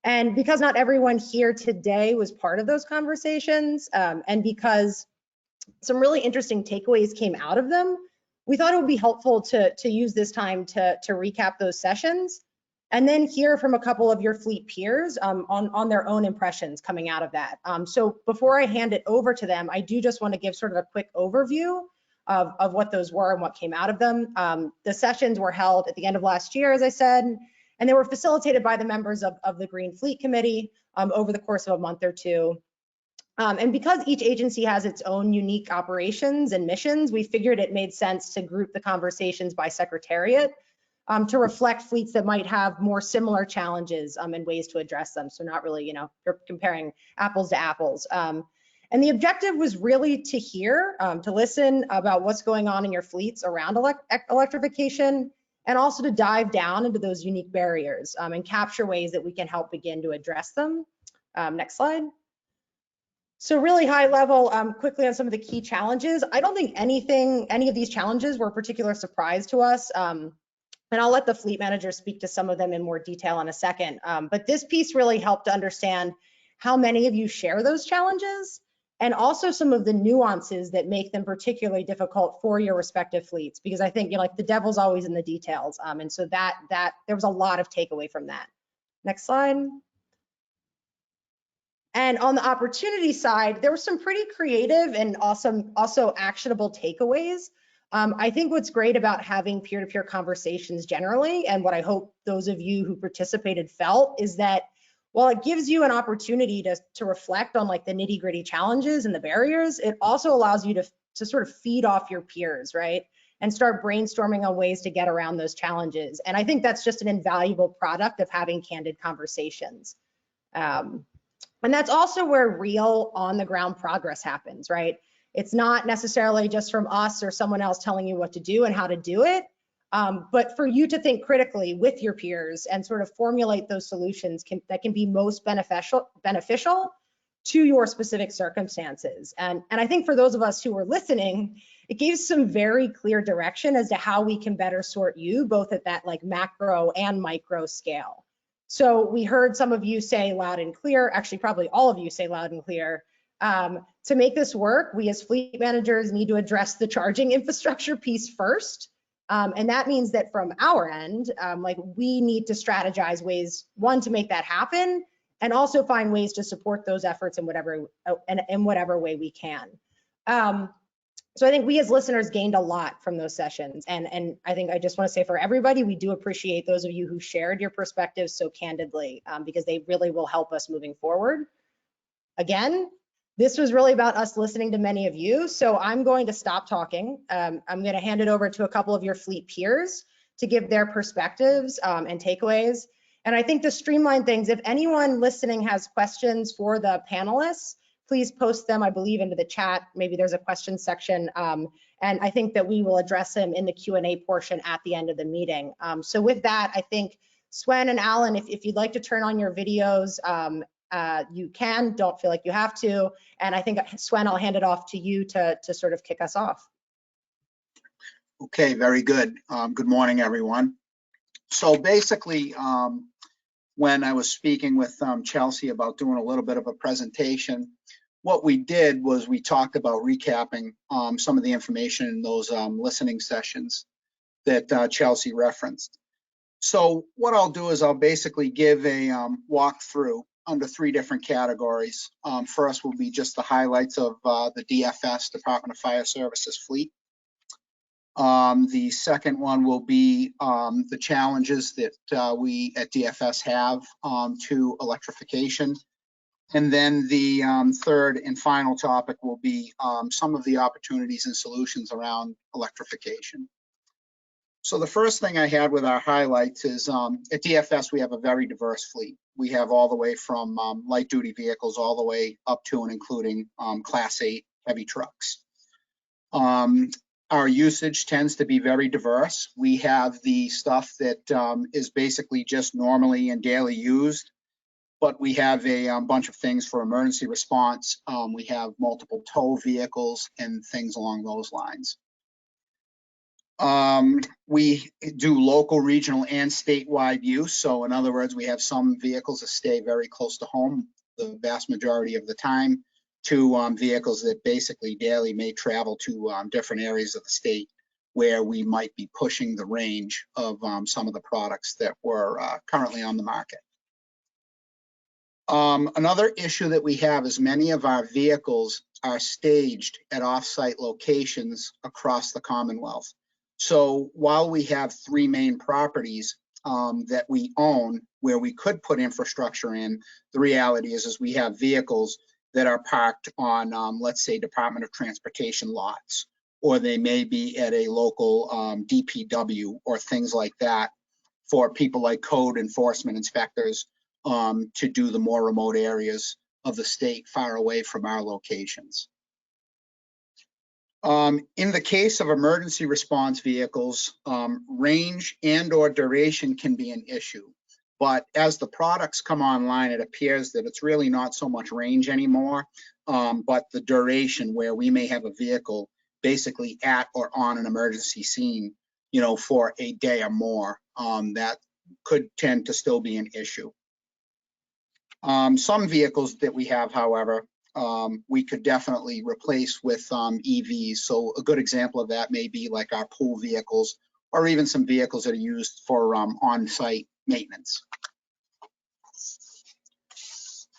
And because not everyone here today was part of those conversations, and because some really interesting takeaways came out of them, we thought it would be helpful to use this time to recap those sessions and then hear from a couple of your fleet peers on their own impressions coming out of that. So before I hand it over to them, I do just want to give sort of a quick overview of what those were and what came out of them. The sessions were held at the end of last year, as I said, and they were facilitated by the members of the Green Fleet Committee over the course of a month or two. And because each agency has its own unique operations and missions, we figured it made sense to group the conversations by secretariat to reflect fleets that might have more similar challenges and ways to address them. So not really, you're comparing apples to apples. And the objective was really to hear, to listen about what's going on in your fleets around electrification, and also to dive down into those unique barriers and capture ways that we can help begin to address them. Next slide. So really high level, quickly on some of the key challenges. I don't think any of these challenges were a particular surprise to us. And I'll let the fleet manager speak to some of them in more detail in a second. But this piece really helped to understand how many of you share those challenges and also some of the nuances that make them particularly difficult for your respective fleets. Because I think like the devil's always in the details. And so that there was a lot of takeaway from that. Next slide. And on the opportunity side, there were some pretty creative and also actionable takeaways. I think what's great about having peer-to-peer conversations generally, and what I hope those of you who participated felt, is that while it gives you an opportunity to reflect on like the nitty-gritty challenges and the barriers, it also allows you to sort of feed off your peers, right? And start brainstorming on ways to get around those challenges. And I think that's just an invaluable product of having candid conversations. And that's also where real on-the-ground progress happens, right? It's not necessarily just from us or someone else telling you what to do and how to do it. But for you to think critically with your peers and sort of formulate those solutions that can be most beneficial to your specific circumstances. And I think for those of us who are listening, it gave some very clear direction as to how we can better sort you, both at that like macro and micro scale. So we heard some of you say loud and clear, actually probably all of you say loud and clear, to make this work, we as fleet managers need to address the charging infrastructure piece first. And that means that from our end, like we need to strategize ways, one, to make that happen, and also find ways to support those efforts in whatever way we can. So I think we as listeners gained a lot from those sessions. And I think I just want to say for everybody, we do appreciate those of you who shared your perspectives so candidly, because they really will help us moving forward. Again, this was really about us listening to many of you. So I'm going to stop talking. I'm going to hand it over to a couple of your fleet peers to give their perspectives and takeaways. And I think to streamline things, if anyone listening has questions for the panelists, please post them, I believe, into the chat. Maybe there's a question section. And I think that we will address them in the Q&A portion at the end of the meeting. So with that, I think Swen and Alan, if you'd like to turn on your videos, you can, don't feel like you have to. And I think, Swen, I'll hand it off to you to sort of kick us off. Okay, very good. Good morning, everyone. So basically, when I was speaking with Chelsea about doing a little bit of a presentation, what we did was we talked about recapping some of the information in those listening sessions that Chelsea referenced. So what I'll do is I'll basically give a walkthrough under 3 different categories. First will be just the highlights of the DFS, Department of Fire Services fleet. The second one will be the challenges that we at DFS have to electrification. And then the third and final topic will be some of the opportunities and solutions around electrification. So the first thing I had with our highlights is at DFS, we have a very diverse fleet. We have all the way from light duty vehicles all the way up to and including Class 8 heavy trucks. Our usage tends to be very diverse. We have the stuff that is basically just normally and daily used, but we have a bunch of things for emergency response. We have multiple tow vehicles and things along those lines. We do local, regional, and statewide use. So in other words, we have some vehicles that stay very close to home the vast majority of the time, to vehicles that basically daily may travel to different areas of the state where we might be pushing the range of some of the products that were currently on the market. Another issue that we have is many of our vehicles are staged at off-site locations across the Commonwealth. So while we have 3 main properties that we own where we could put infrastructure in, the reality is we have vehicles that are parked on, let's say, Department of Transportation lots, or they may be at a local DPW or things like that for people like code enforcement inspectors to do the more remote areas of the state far away from our locations. In the case of emergency response vehicles, range and or duration can be an issue. But as the products come online, it appears that it's really not so much range anymore, but the duration where we may have a vehicle basically at or on an emergency scene, you know, for a day or more, that could tend to still be an issue. Some vehicles that we have, however, we could definitely replace with EVs. So a good example of that may be like our pool vehicles, or even some vehicles that are used for on-site maintenance.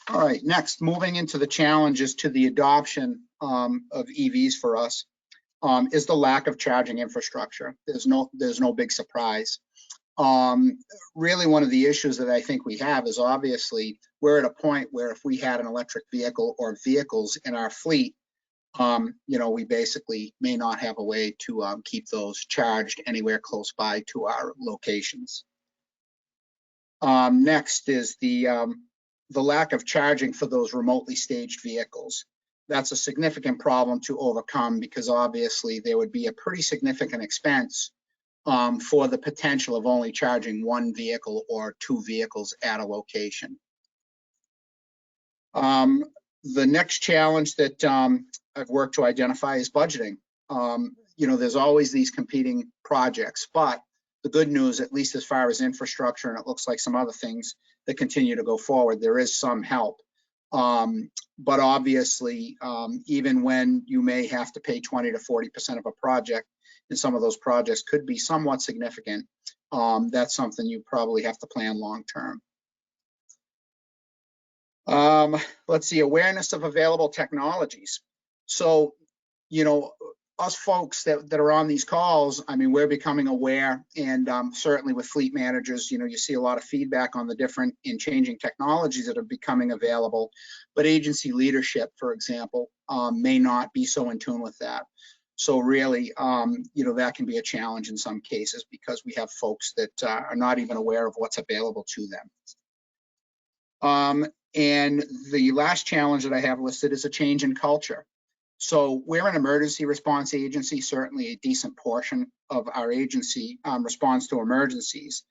All right, next, moving into the challenges to the adoption of EVs for us is the lack of charging infrastructure. There's no big surprise. Really one of the issues that I think we have is obviously we're at a point where if we had an electric vehicle or vehicles in our fleet, you know, we basically may not have a way to keep those charged anywhere close by to our locations. Next is the lack of charging for those remotely staged vehicles. That's a significant problem to overcome because obviously there would be a pretty significant expense for the potential of only charging one vehicle or two vehicles at a location. The next challenge that I've worked to identify is budgeting. You know, there's always these competing projects, but the good news, at least as far as infrastructure, and it looks like some other things that continue to go forward, there is some help. But obviously, even when you may have to pay 20 to 40% of a project, and some of those projects could be somewhat significant, that's something you probably have to plan long term. Let's see, awareness of available technologies. So, you know, us folks that are on these calls, I mean, we're becoming aware, and certainly with fleet managers, you know, you see a lot of feedback on the different and changing technologies that are becoming available, but agency leadership, for example, may not be so in tune with that. So really, you know, that can be a challenge in some cases because we have folks that are not even aware of what's available to them. And the last challenge that I have listed is a change in culture. So we're an emergency response agency. Certainly a decent portion of our agency responds to emergencies.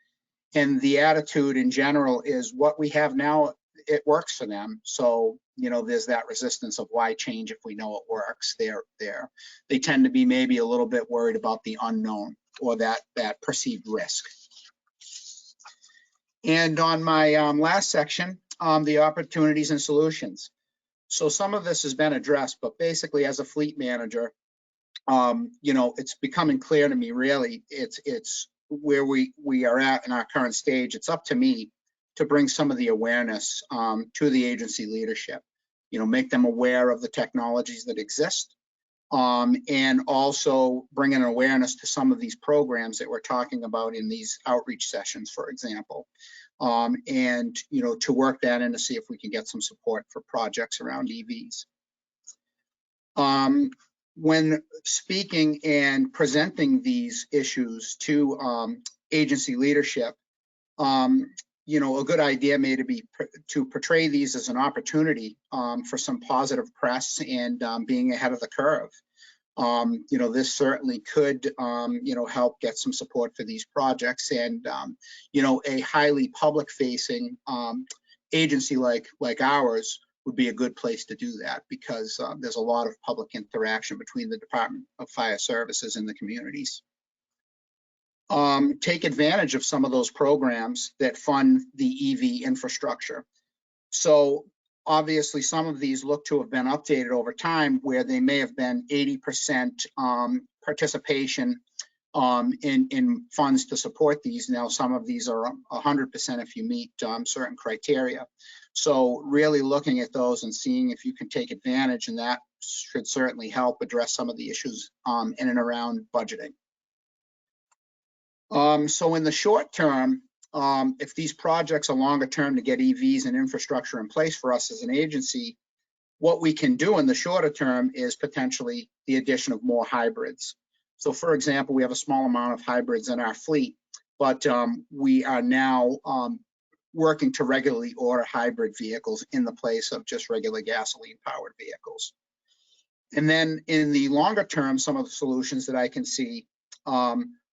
And the attitude in general is what we have now, it works for them. So, you know, there's that resistance of why change if we know it works. They tend to be maybe a little bit worried about the unknown or that perceived risk. And on my last section, the opportunities and solutions. So some of this has been addressed, but basically as a fleet manager, you know, it's becoming clear to me really, it's where we are at in our current stage. It's up to me to bring some of the awareness to the agency leadership, you know, make them aware of the technologies that exist, and also bring an awareness to some of these programs that we're talking about in these outreach sessions, for example. And, you know, to work that in to see if we can get some support for projects around EVs. When speaking and presenting these issues to agency leadership, you know, a good idea may be to portray these as an opportunity for some positive press and being ahead of the curve. You know, this certainly could, you know, help get some support for these projects, and, you know, a highly public-facing agency like ours would be a good place to do that because there's a lot of public interaction between the Department of Fire Services and the communities. Take advantage of some of those programs that fund the EV infrastructure. So obviously, some of these look to have been updated over time where they may have been 80% participation in funds to support these. Now, some of these are 100% if you meet certain criteria. So really looking at those and seeing if you can take advantage, and that should certainly help address some of the issues in and around budgeting. So in the short term, if these projects are longer term to get EVs and infrastructure in place for us as an agency, what we can do in the shorter term is potentially the addition of more hybrids. So for example, we have a small amount of hybrids in our fleet, but we are now working to regularly order hybrid vehicles in the place of just regular gasoline powered vehicles. And then in the longer term, some of the solutions that I can see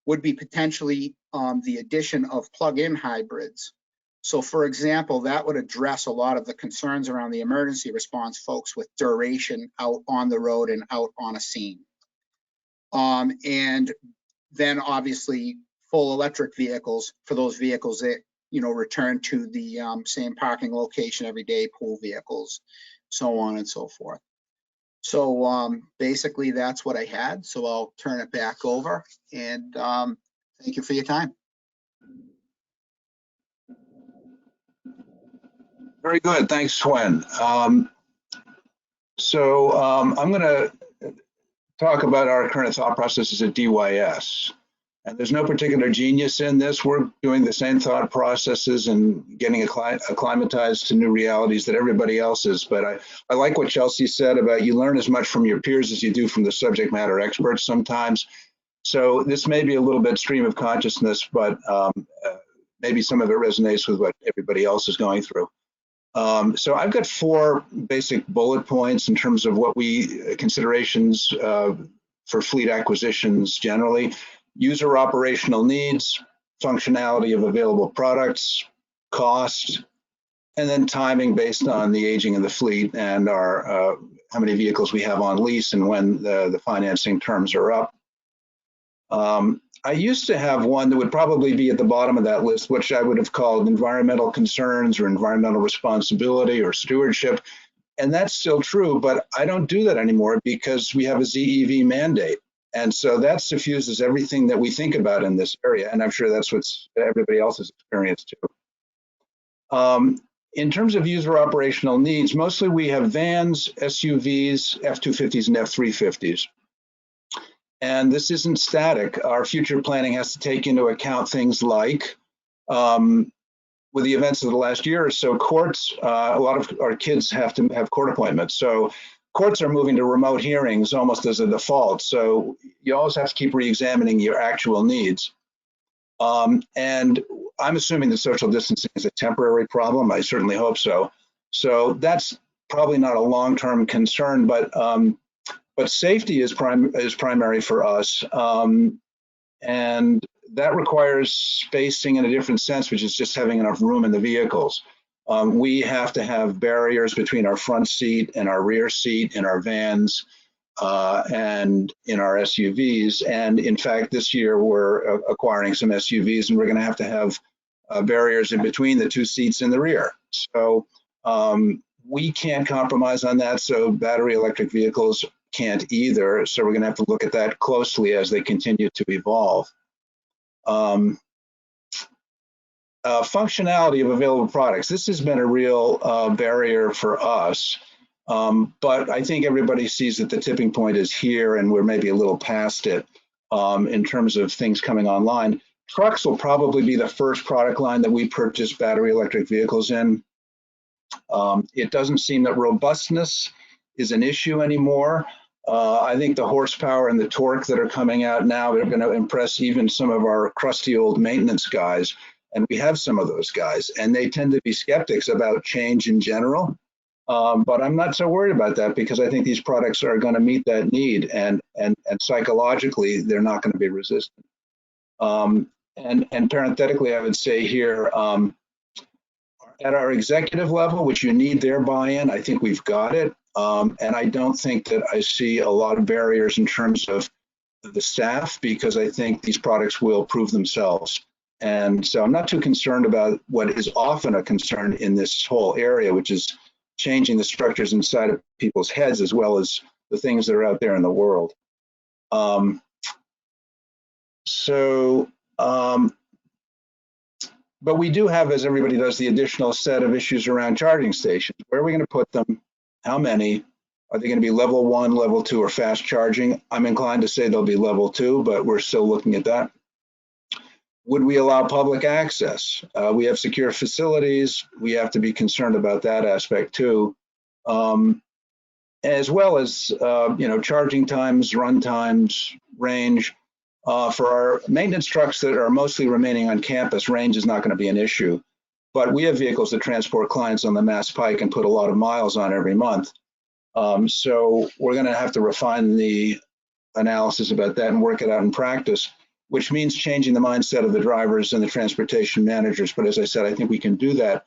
would be potentially the addition of plug-in hybrids. So for example, that would address a lot of the concerns around the emergency response folks with duration out on the road and out on a scene. And then obviously full electric vehicles for those vehicles that, you know, return to the same parking location every day, pool vehicles, so on and so forth. So basically that's what I had. So I'll turn it back over, and thank you for your time. Very good, thanks, Swen. I'm going to talk about our current thought processes at DYS. And there's no particular genius in this. We're doing the same thought processes and getting acclimatized to new realities that everybody else is. But I like what Chelsea said about you learn as much from your peers as you do from the subject matter experts sometimes. So this may be a little bit stream of consciousness, but maybe some of it resonates with what everybody else is going through. So I've got 4 basic bullet points in terms of what considerations for fleet acquisitions generally. user operational needs, functionality of available products, cost, and then timing based on the aging of the fleet and our how many vehicles we have on lease and when the financing terms are up. I used to have one that would probably be at the bottom of that list, which I would have called environmental concerns or environmental responsibility or stewardship. And that's still true, but I don't do that anymore because we have a ZEV mandate. And so that suffuses everything that we think about in this area. And I'm sure that's what's everybody else's experience too. In terms of user operational needs, mostly we have vans, SUVs, F-250s, and F-350s. And this isn't static. Our future planning has to take into account things like, with the events of the last year or so, courts, a lot of our kids have to have court appointments. So courts are moving to remote hearings almost as a default. So you always have to keep re-examining your actual needs. And I'm assuming that social distancing is a temporary problem. I certainly hope so. So that's probably not a long-term concern, but safety is primary for us. And that requires spacing in a different sense, which is just having enough room in the vehicles. We have to have barriers between our front seat and our rear seat in our vans and in our SUVs. And in fact, this year we're acquiring some SUVs and we're going to have barriers in between the two seats in the rear. So we can't compromise on that. So battery electric vehicles can't either. So we're going to have to look at that closely as they continue to evolve. Functionality of available products. This has been a real barrier for us, but I think everybody sees that the tipping point is here and we're maybe a little past it in terms of things coming online. Trucks will probably be the first product line that we purchase battery electric vehicles in. It doesn't seem that robustness is an issue anymore. I think the horsepower and the torque that are coming out now are going to impress even some of our crusty old maintenance guys. And we have some of those guys, and they tend to be skeptics about change in general. But I'm not so worried about that because I think these products are going to meet that need, and psychologically, they're not going to be resistant. And parenthetically, I would say here, at our executive level, which you need their buy-in, I think we've got it. And I don't think that I see a lot of barriers in terms of the staff because I think these products will prove themselves. And so I'm not too concerned about what is often a concern in this whole area, which is changing the structures inside of people's heads as well as the things that are out there in the world. But we do have, as everybody does, the additional set of issues around charging stations. Where are we going to put them? How many? Are they going to be level 1, level 2, or fast charging? I'm inclined to say they'll be level 2, but we're still looking at that. Would we allow public access? We have secure facilities. We have to be concerned about that aspect too, as well as charging times, run times, range. For our maintenance trucks that are mostly remaining on campus, range is not going to be an issue. But we have vehicles that transport clients on the Mass Pike and put a lot of miles on every month. So we're going to have to refine the analysis about that and work it out in practice, which means changing the mindset of the drivers and the transportation managers. But as I said, I think we can do that.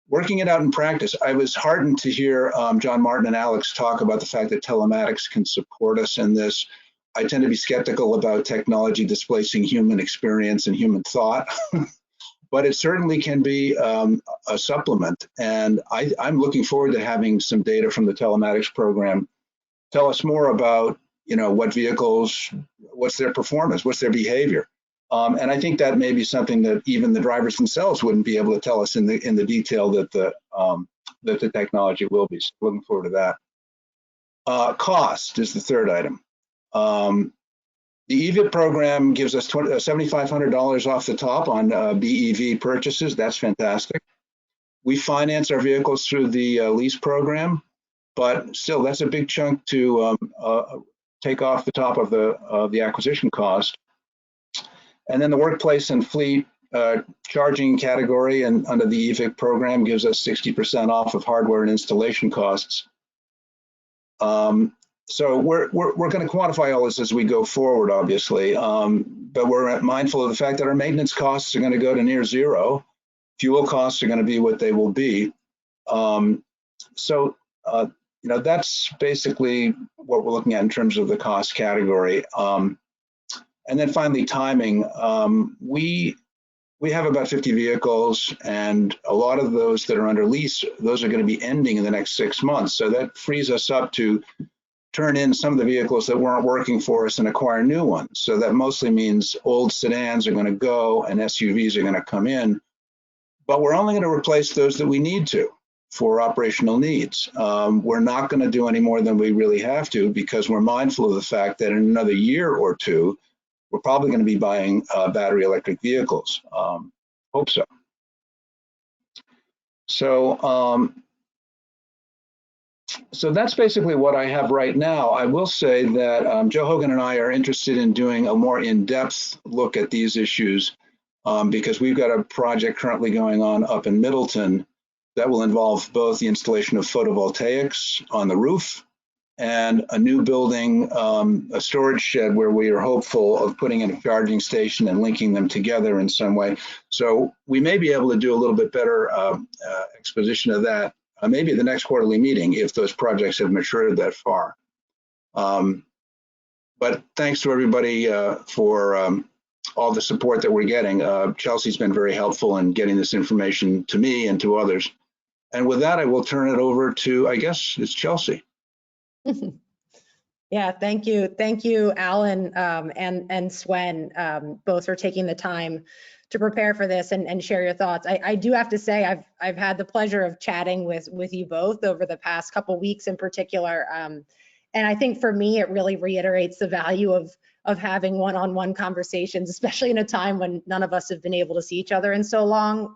Working it out in practice, I was heartened to hear John Martin and Alex talk about the fact that telematics can support us in this. I tend to be skeptical about technology displacing human experience and human thought, but it certainly can be a supplement. And I'm looking forward to having some data from the telematics program tell us more about what vehicles, what's their performance, what's their behavior. And I think that may be something that even the drivers themselves wouldn't be able to tell us in the detail that the technology will be. So looking forward to that. Cost is the third item. The EVIP program gives us $7,500 off the top on BEV purchases. That's fantastic. We finance our vehicles through the lease program, but still that's a big chunk to take off the top of the acquisition cost. And then the workplace and fleet charging category and under the EVIP program gives us 60% off of hardware and installation costs. So we're going to quantify all this as we go forward, obviously, but we're mindful of the fact that our maintenance costs are going to go to near zero. Fuel costs are going to be what they will be. That's basically what we're looking at in terms of the cost category. And then finally, timing. We have about 50 vehicles, and a lot of those that are under lease, those are going to be ending in the next 6 months. So that frees us up to turn in some of the vehicles that weren't working for us and acquire new ones. So that mostly means old sedans are going to go and SUVs are going to come in, but we're only going to replace those that we need to for operational needs. We're not going to do any more than we really have to, because we're mindful of the fact that in another year or two, we're probably going to be buying battery electric vehicles. Hope so. So that's basically what I have right now. I will say that Joe Hogan and I are interested in doing a more in-depth look at these issues because we've got a project currently going on up in Middleton that will involve both the installation of photovoltaics on the roof and a new building, a storage shed where we are hopeful of putting in a charging station and linking them together in some way. So we may be able to do a little bit better exposition of that, maybe the next quarterly meeting if those projects have matured that far. But thanks to everybody for all the support that we're getting. Chelsea's been very helpful in getting this information to me and to others. And with that, I will turn it over to, I guess, it's Chelsea. Yeah, thank you. Thank you, Alan and Swen, both for taking the time to prepare for this and share your thoughts. I do have to say I've had the pleasure of chatting with you both over the past couple weeks in particular. And I think for me, it really reiterates the value of having one-on-one conversations, especially in a time when none of us have been able to see each other in so long.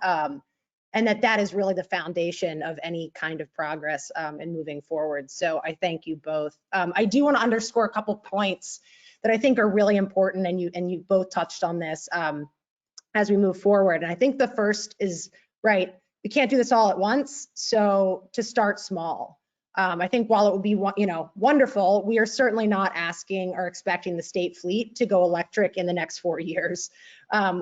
And that is really the foundation of any kind of progress and moving forward. So I thank you both. I do want to underscore a couple points that I think are really important, and you both touched on this as we move forward. And I think the first is, right, we can't do this all at once, so to start small. I think while it would be wonderful, we are certainly not asking or expecting the state fleet to go electric in the next 4 years.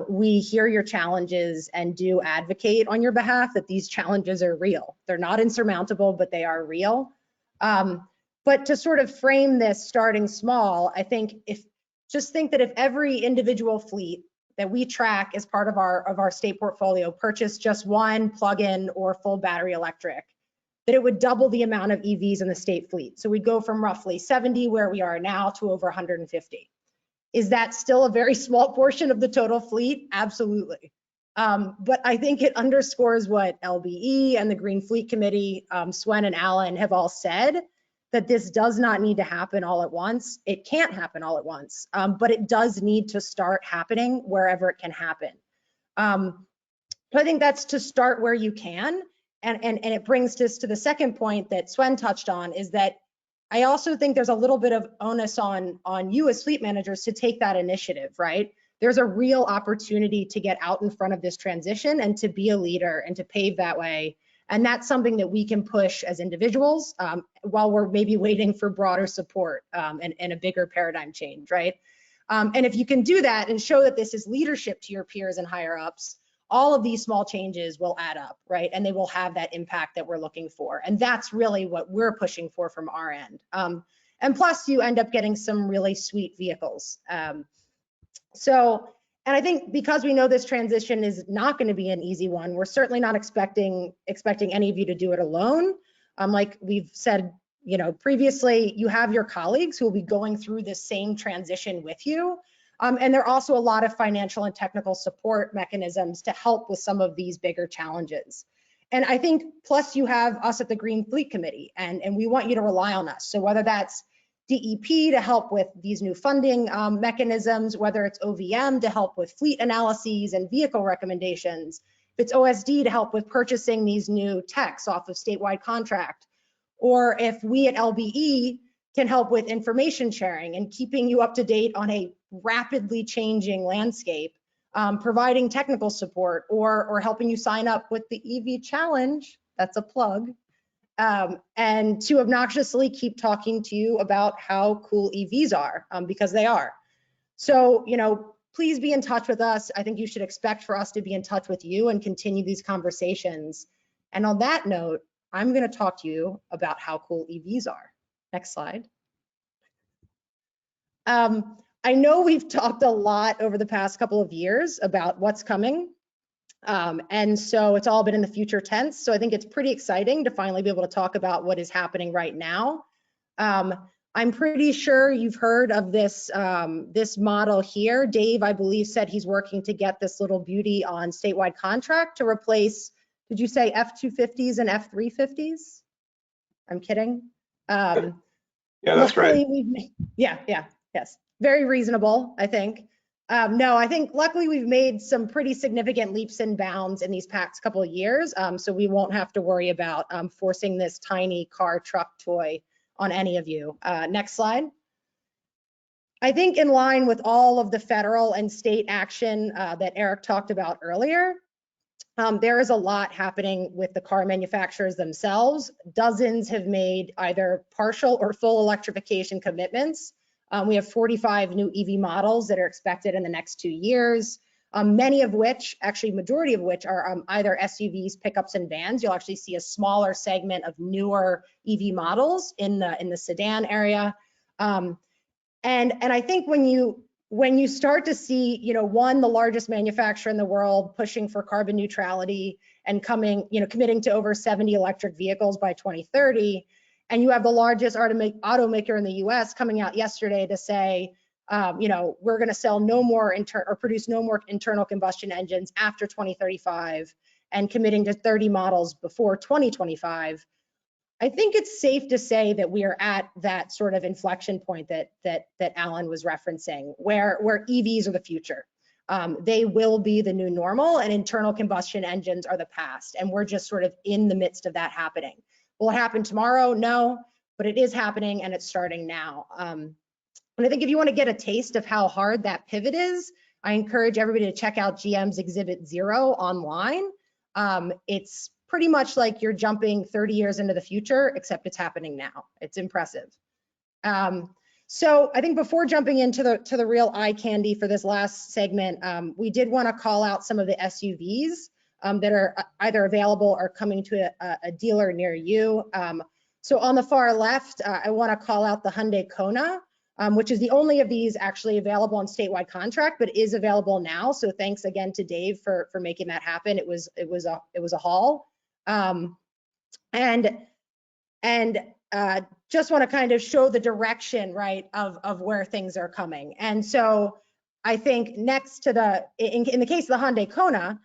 We hear your challenges and do advocate on your behalf that these challenges are real. They're not insurmountable, but they are real. But to sort of frame this starting small, I think think that if every individual fleet that we track as part of our state portfolio purchased just one plug-in or full battery electric, that it would double the amount of EVs in the state fleet. So we'd go from roughly 70 where we are now to over 150. Is that still a very small portion of the total fleet? Absolutely. But I think it underscores what LBE and the Green Fleet Committee, Swen and Alan have all said, that this does not need to happen all at once. It can't happen all at once, but it does need to start happening wherever it can happen. So I think that's to start where you can. And it brings us to the second point that Swen touched on, is that I also think there's a little bit of onus on you as fleet managers to take that initiative, right? There's a real opportunity to get out in front of this transition and to be a leader and to pave that way. And that's something that we can push as individuals while we're maybe waiting for broader support and a bigger paradigm change, right? And if you can do that and show that this is leadership to your peers and higher ups, all of these small changes will add up, right? And they will have that impact that we're looking for. And that's really what we're pushing for from our end. And plus you end up getting some really sweet vehicles. And I think because we know this transition is not going to be an easy one, we're certainly not expecting any of you to do it alone. Like we've said, previously, you have your colleagues who will be going through this same transition with you. And there are also a lot of financial and technical support mechanisms to help with some of these bigger challenges. And I think plus you have us at the Green Fleet Committee, and we want you to rely on us. So whether that's DEP to help with these new funding mechanisms, whether it's OVM to help with fleet analyses and vehicle recommendations, if it's OSD to help with purchasing these new techs off of statewide contract, or if we at LBE can help with information sharing and keeping you up to date on a rapidly changing landscape, providing technical support or helping you sign up with the EV Challenge, that's a plug, and to obnoxiously keep talking to you about how cool EVs are, because they are. So, please be in touch with us. I think you should expect for us to be in touch with you and continue these conversations. And on that note, I'm going to talk to you about how cool EVs are. Next slide. I know we've talked a lot over the past couple of years about what's coming. And so it's all been in the future tense. So I think it's pretty exciting to finally be able to talk about what is happening right now. I'm pretty sure you've heard of this, this model here. Dave, I believe, said he's working to get this little beauty on statewide contract to replace, did you say F-250s and F-350s? I'm kidding. Yeah, that's right. Yes. Very reasonable, I think. No, I think luckily we've made some pretty significant leaps and bounds in these past couple of years, so we won't have to worry about forcing this tiny car truck toy on any of you. Next slide. I think in line with all of the federal and state action that Eric talked about earlier, there is a lot happening with the car manufacturers themselves. Dozens have made either partial or full electrification commitments. We have 45 new EV models that are expected in the next 2 years, many of which, actually majority of which, are either SUVs, pickups, and vans. You'll actually see a smaller segment of newer EV models in the sedan area. And I think when you start to see, one, the largest manufacturer in the world pushing for carbon neutrality and committing to over 70 electric vehicles by 2030, and you have the largest automaker in the US coming out yesterday to say, we're going to sell no more or produce no more internal combustion engines after 2035, and committing to 30 models before 2025. I think it's safe to say that we are at that sort of inflection point that Alan was referencing, where EVs are the future. They will be the new normal, and internal combustion engines are the past. And we're just sort of in the midst of that happening. Will it happen tomorrow? No, but it is happening, and it's starting now. And I think if you want to get a taste of how hard that pivot is, I encourage everybody to check out GM's Exhibit 0 online. It's pretty much like you're jumping 30 years into the future, except it's happening now. It's impressive. So I think before jumping into the real eye candy for this last segment, we did want to call out some of the SUVs that are either available or coming to a dealer near you. So on the far left, I want to call out the Hyundai Kona, which is the only of these actually available on statewide contract, but is available now. So thanks again to Dave for making that happen. It was a haul. Just want to kind of show the direction, right, of where things are coming. And so I think next to in the case of the Hyundai Kona,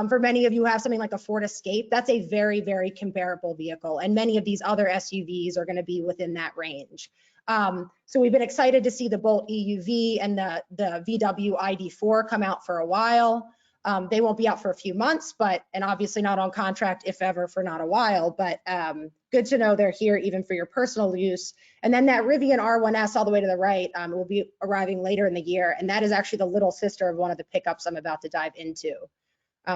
for many of you who have something like a Ford Escape, that's a very, very comparable vehicle. And many of these other SUVs are going to be within that range. So we've been excited to see the Bolt EUV and the VW ID4 come out for a while. They won't be out for a few months, and obviously not on contract, if ever, for not a while, but good to know they're here even for your personal use. And then that Rivien R1t all the way to the right will be arriving later in the year. And that is actually the little sister of one of the pickups I'm about to dive into.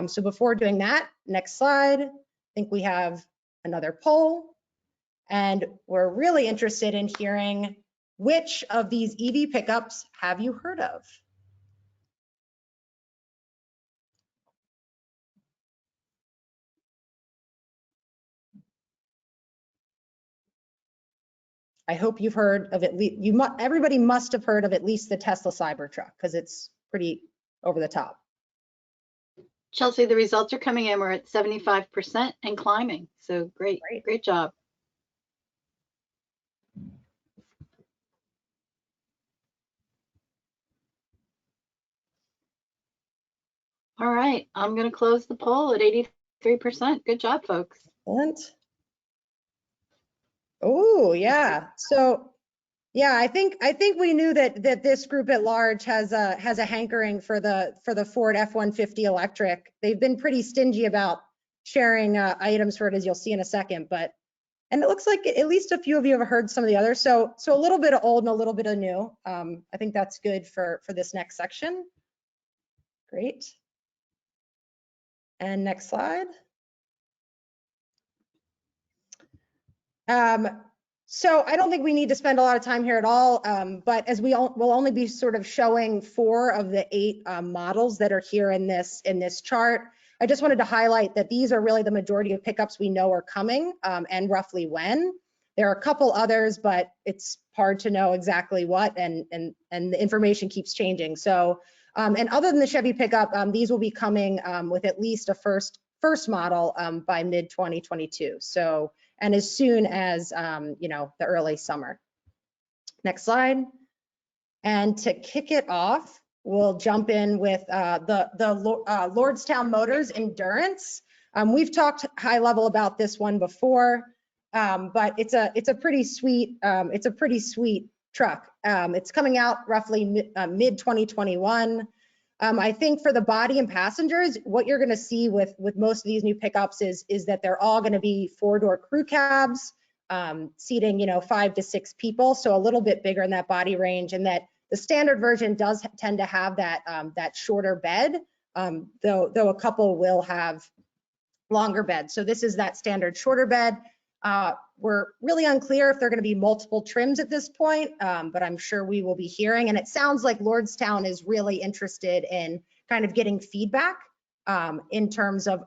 So before doing that, next slide, I think we have another poll. And we're really interested in hearing which of these EV pickups have you heard of? I hope you've heard of at least, everybody must have heard of at least the Tesla Cybertruck, because it's pretty over the top. Chelsea, the results are coming in. We're at 75% and climbing. So great job. All right, I'm going to close the poll at 83%. Good job, folks. Excellent. Oh, yeah. So, yeah, I think we knew that this group at large has a hankering for the Ford F-150 electric. They've been pretty stingy about sharing items for it, as you'll see in a second. And it looks like at least a few of you have heard some of the others. So a little bit of old and a little bit of new. I think that's good for this next section. Great. And next slide. So I don't think we need to spend a lot of time here at all, but as we'll only be sort of showing 4 of the 8 models that are here in this chart. I just wanted to highlight that these are really the majority of pickups we know are coming, and roughly when. There are a couple others, but it's hard to know exactly what, and the information keeps changing. So, and other than the Chevy pickup, these will be coming with at least a first model by mid 2022. So, and as soon as you know, the early summer. Next slide. And to kick it off, we'll jump in with the Lordstown Motors Endurance. We've talked high level about this one before, but it's a pretty sweet truck. It's coming out roughly mid 2021. I think for the body and passengers, what you're going to see with most of these new pickups is that they're all going to be 4-door crew cabs, seating, you know, 5 to 6 people, so a little bit bigger in that body range, and that the standard version does tend to have that that shorter bed, though a couple will have longer beds. So this is that standard shorter bed. We're really unclear if there are going to be multiple trims at this point, but I'm sure we will be hearing. And it sounds like Lordstown is really interested in kind of getting feedback in terms of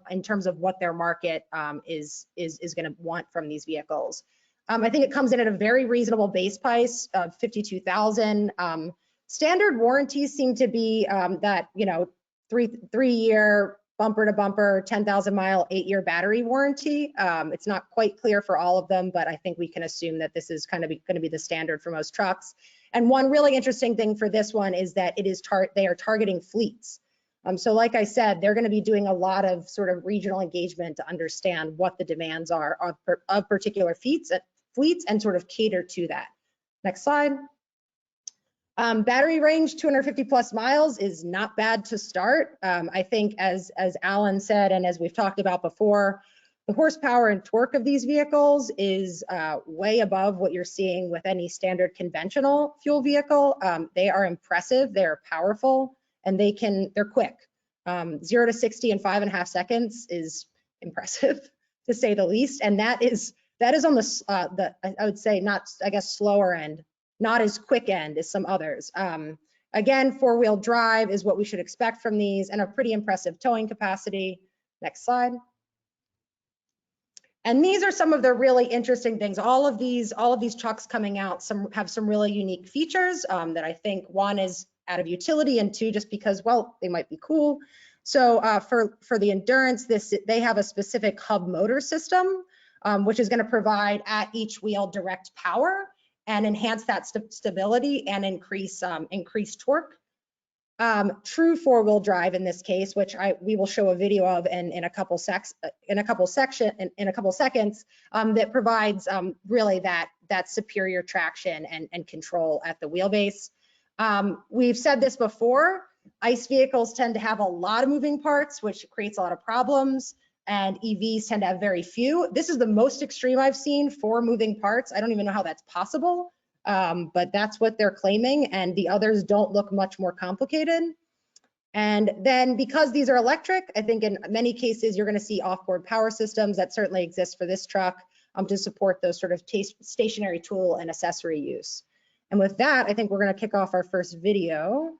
what their market is going to want from these vehicles. I think it comes in at a very reasonable base price of $52,000. Standard warranties seem to be that, you know, 3-year bumper to bumper, 10,000 mile, 8-year battery warranty. It's not quite clear for all of them, but I think we can assume that this is kind of going to be the standard for most trucks. And one really interesting thing for this one is that it is they are targeting fleets. So like I said, they're going to be doing a lot of sort of regional engagement to understand what the demands are of particular fleets and sort of cater to that. Next slide. Battery range 250 plus miles is not bad to start. I think as Alan said, and as we've talked about before, the horsepower and torque of these vehicles is way above what you're seeing with any standard conventional fuel vehicle. They are impressive, they're powerful, and they're quick. 0 to 60 in 5.5 seconds is impressive to say the least. And that is on the I would say not, I guess, slower end, not as quick end as some others. Again, 4-wheel drive is what we should expect from these, and a pretty impressive towing capacity. Next slide. And these are some of the really interesting things. All of these trucks coming out have some really unique features that I think, one, is out of utility, and 2, just because, well, they might be cool. So for the Endurance, they have a specific hub motor system, which is going to provide at each wheel direct power and enhance that stability and increase torque. True 4-wheel drive in this case, which we will show a video of in a couple seconds, that provides really that superior traction and control at the wheelbase. We've said this before, ICE vehicles tend to have a lot of moving parts, which creates a lot of problems, and EVs tend to have very few. This is the most extreme I've seen for moving parts. I don't even know how that's possible, but that's what they're claiming, and the others don't look much more complicated. And then because these are electric, I think in many cases you're going to see off-board power systems that certainly exist for this truck to support those sort of stationary tool and accessory use. And with that, I think we're going to kick off our first video.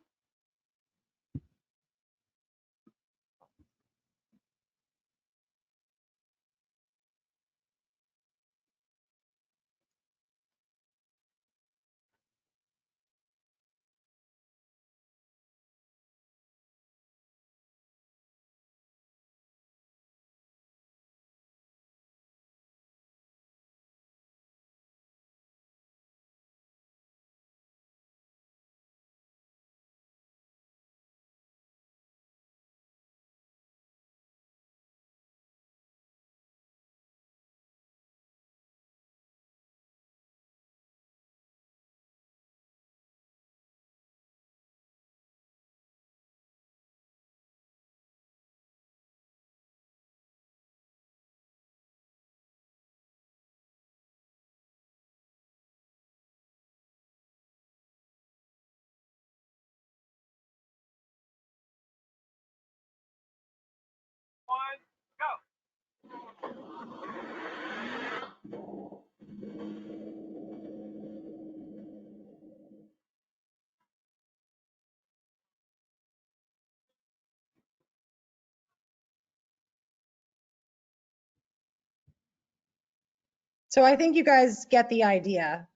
So I think you guys get the idea.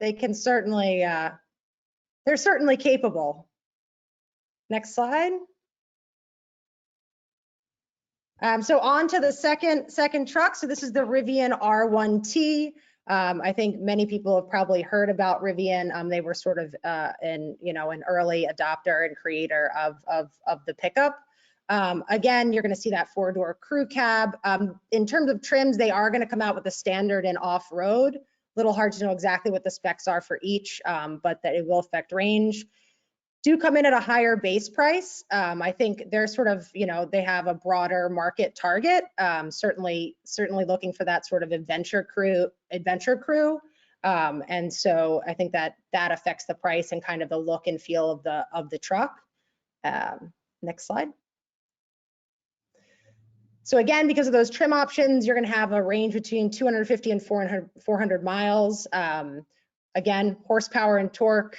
They can certainly, they're certainly capable. Next slide. So on to the second truck. So this is the Rivien R1t. I think many people have probably heard about Rivien. They were sort of an early adopter and creator of the pickup. Again, you're going to see that 4-door crew cab. In terms of trims, they are going to come out with a standard and off-road. Little hard to know exactly what the specs are for each, but that it will affect range. Do come in at a higher base price. I think they're sort of, they have a broader market target. Certainly looking for that sort of adventure crew. And so I think that affects the price and kind of the look and feel of the truck. Next slide. So again, because of those trim options, you're going to have a range between 250 and 400 miles. Again, horsepower and torque,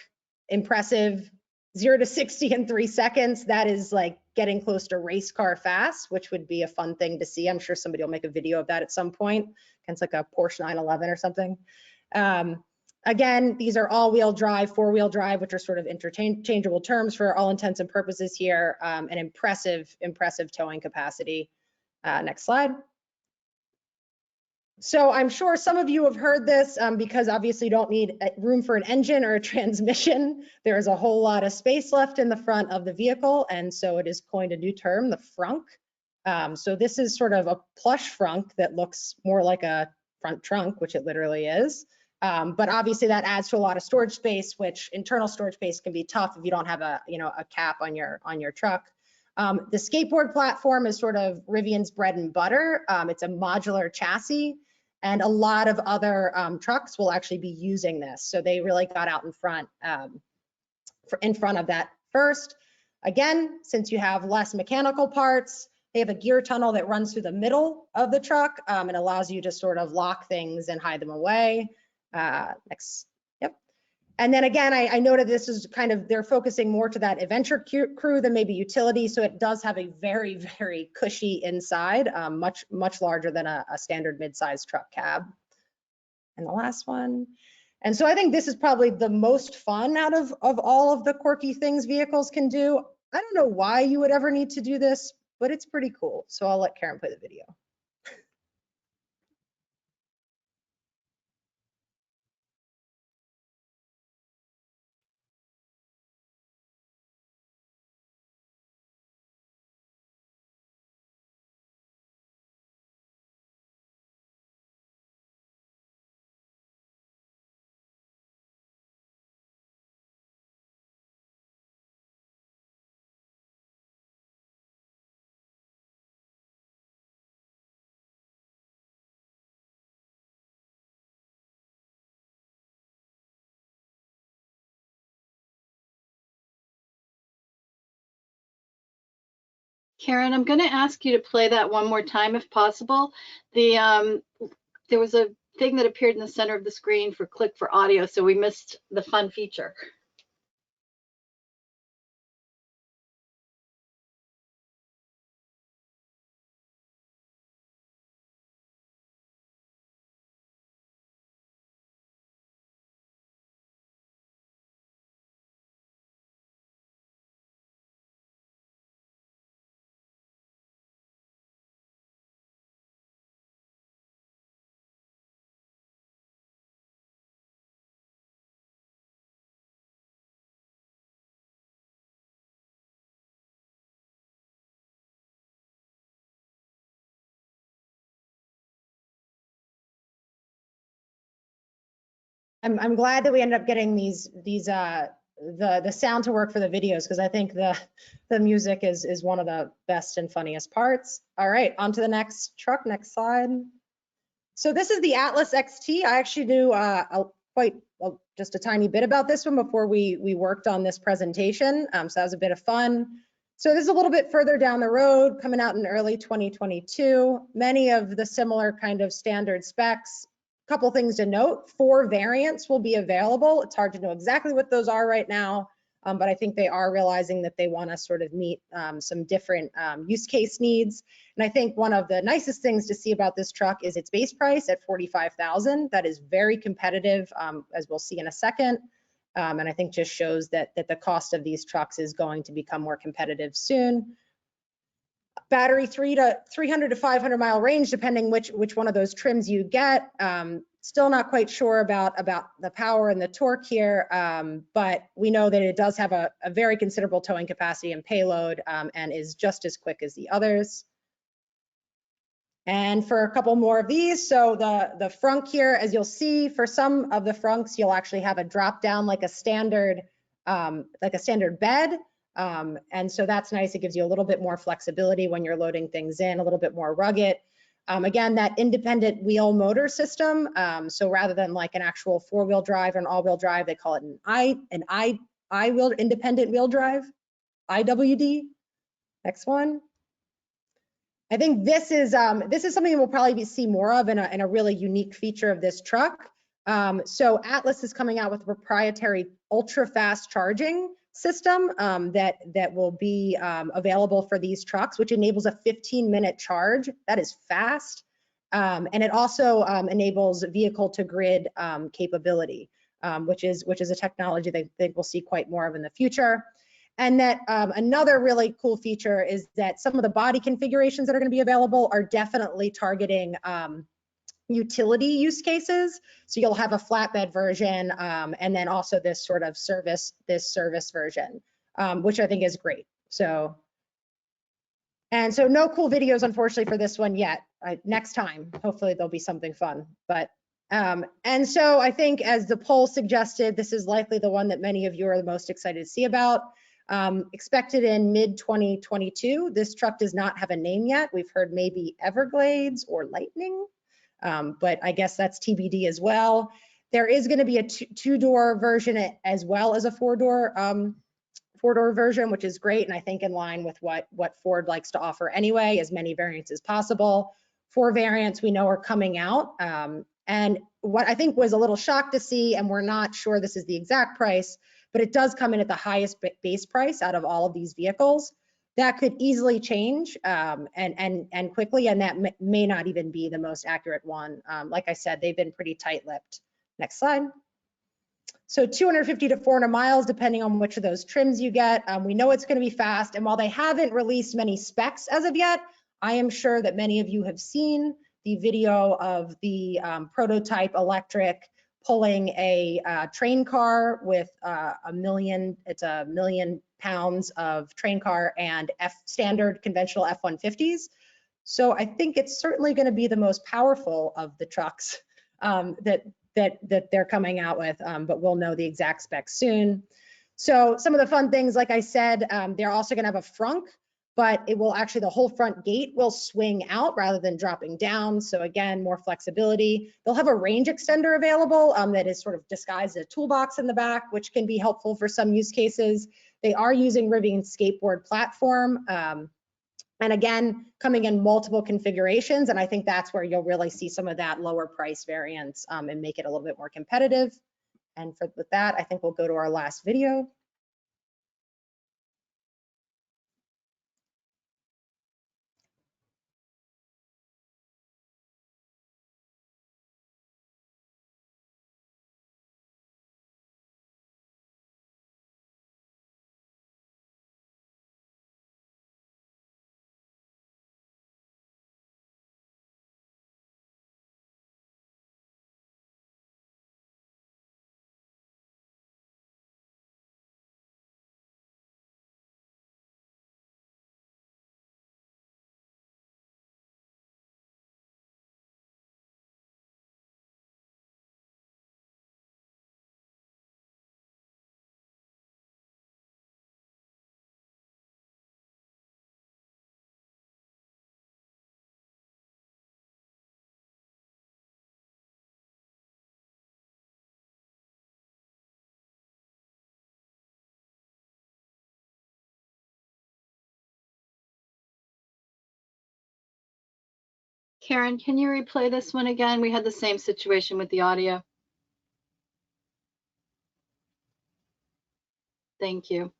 impressive. 0 to 60 in 3 seconds. That is like getting close to race car fast, which would be a fun thing to see. I'm sure somebody will make a video of that at some point. It's like a Porsche 911 or something. Again, these are all-wheel drive, 4-wheel drive, which are sort of interchangeable terms for all intents and purposes here. An impressive towing capacity. Next slide. So I'm sure some of you have heard this because obviously you don't need room for an engine or a transmission. There is a whole lot of space left in the front of the vehicle, and so it is coined a new term, the frunk. So this is sort of a plush frunk that looks more like a front trunk, which it literally is. But obviously that adds to a lot of storage space, which internal storage space can be tough if you don't have a cap on your truck. The skateboard platform is sort of Rivian's bread and butter. It's a modular chassis. And a lot of other trucks will actually be using this. So they really got out in front of that first. Again, since you have less mechanical parts, they have a gear tunnel that runs through the middle of the truck and allows you to sort of lock things and hide them away. Next. Yep. And then again, I noted this is kind of, they're focusing more to that adventure crew than maybe utility. So it does have a very, very cushy inside, much larger than a standard mid-size truck cab. And the last one. And so I think this is probably the most fun out of all of the quirky things vehicles can do. I don't know why you would ever need to do this, but it's pretty cool. So I'll let Karen play the video. Karen, I'm going to ask you to play that one more time if possible. There was a thing that appeared in the center of the screen for click for audio, so we missed the fun feature. I'm glad that we ended up getting the sound to work for the videos, because I think the music is one of the best and funniest parts. All right, on to the next truck. Next slide. So this is the Atlas XT. I actually knew just a tiny bit about this one before we worked on this presentation. So that was a bit of fun. So this is a little bit further down the road, coming out in early 2022. Many of the similar kind of standard specs. Couple things to note: 4 variants will be available. It's hard to know exactly what those are right now, but I think they are realizing that they want to sort of meet some different use case needs. And I think one of the nicest things to see about this truck is its base price at $45,000. That is very competitive, as we'll see in a second. And I think just shows that the cost of these trucks is going to become more competitive soon. Battery 300 to 500 mile range, depending which one of those trims you get. Still not quite sure about the power and the torque here, but we know that it does have a very considerable towing capacity and payload, and is just as quick as the others. And for a couple more of these, so the frunk here, as you'll see, for some of the frunks, you'll actually have a drop down like a standard bed. And so that's nice. It gives you a little bit more flexibility when you're loading things in, a little bit more rugged. Again, that independent wheel motor system. So rather than like an actual four-wheel drive or an all-wheel drive, they call it an I-wheel independent wheel drive, IWD. Next one. I think this is something we'll probably see more of in a really unique feature of this truck. So Atlas is coming out with a proprietary ultra-fast charging system that will be available for these trucks, which enables a 15-minute charge. That is fast. And it also enables vehicle to grid capability, which is a technology that I think we'll see quite more of in the future. And that another really cool feature is that some of the body configurations that are going to be available are definitely targeting utility use cases. So you'll have a flatbed version, and then also this sort of service version, which I think is great. So no cool videos, unfortunately, for this one yet. Next time, hopefully there'll be something fun. But and so I think, as the poll suggested, this is likely the one that many of you are the most excited to see about. Expected in mid-2022. This truck does not have a name yet. We've heard maybe Everglades or Lightning. But I guess that's TBD as well. There is going to be a two-door version as well as a four-door version, which is great, and I think in line with what Ford likes to offer anyway, as many variants as possible. 4 variants we know are coming out, and what I think was a little shocked to see, and we're not sure this is the exact price, but it does come in at the highest base price out of all of these vehicles. That could easily change and quickly, and that may not even be the most accurate one. Like I said, they've been pretty tight-lipped. Next slide. So 250 to 400 miles, depending on which of those trims you get. We know it's going to be fast, and while they haven't released many specs as of yet, I am sure that many of you have seen the video of the prototype electric pulling a train car with a million pounds of train car and standard conventional F-150s. So I think it's certainly going to be the most powerful of the trucks that they're coming out with, but we'll know the exact specs soon. So some of the fun things, like I said, they're also going to have a frunk, but it will actually, the whole front gate will swing out rather than dropping down. So again, more flexibility. They'll have a range extender available that is sort of disguised as a toolbox in the back, which can be helpful for some use cases. They are using Rivian's skateboard platform. And again, coming in multiple configurations. And I think that's where you'll really see some of that lower price variance and make it a little bit more competitive. And with that, I think we'll go to our last video. Karen, can you replay this one again? We had the same situation with the audio. Thank you.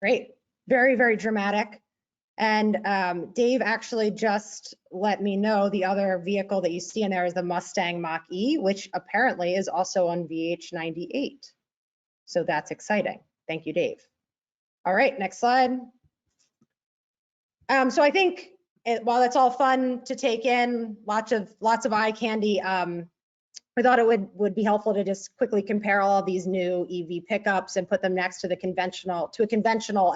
Great, very, very dramatic. And Dave actually just let me know the other vehicle that you see in there is the Mustang Mach-E, which apparently is also on VH98. So that's exciting. Thank you, Dave. All right, next slide. So I think while it's all fun to take in, lots of eye candy, I thought it would be helpful to just quickly compare all of these new EV pickups and put them next to a conventional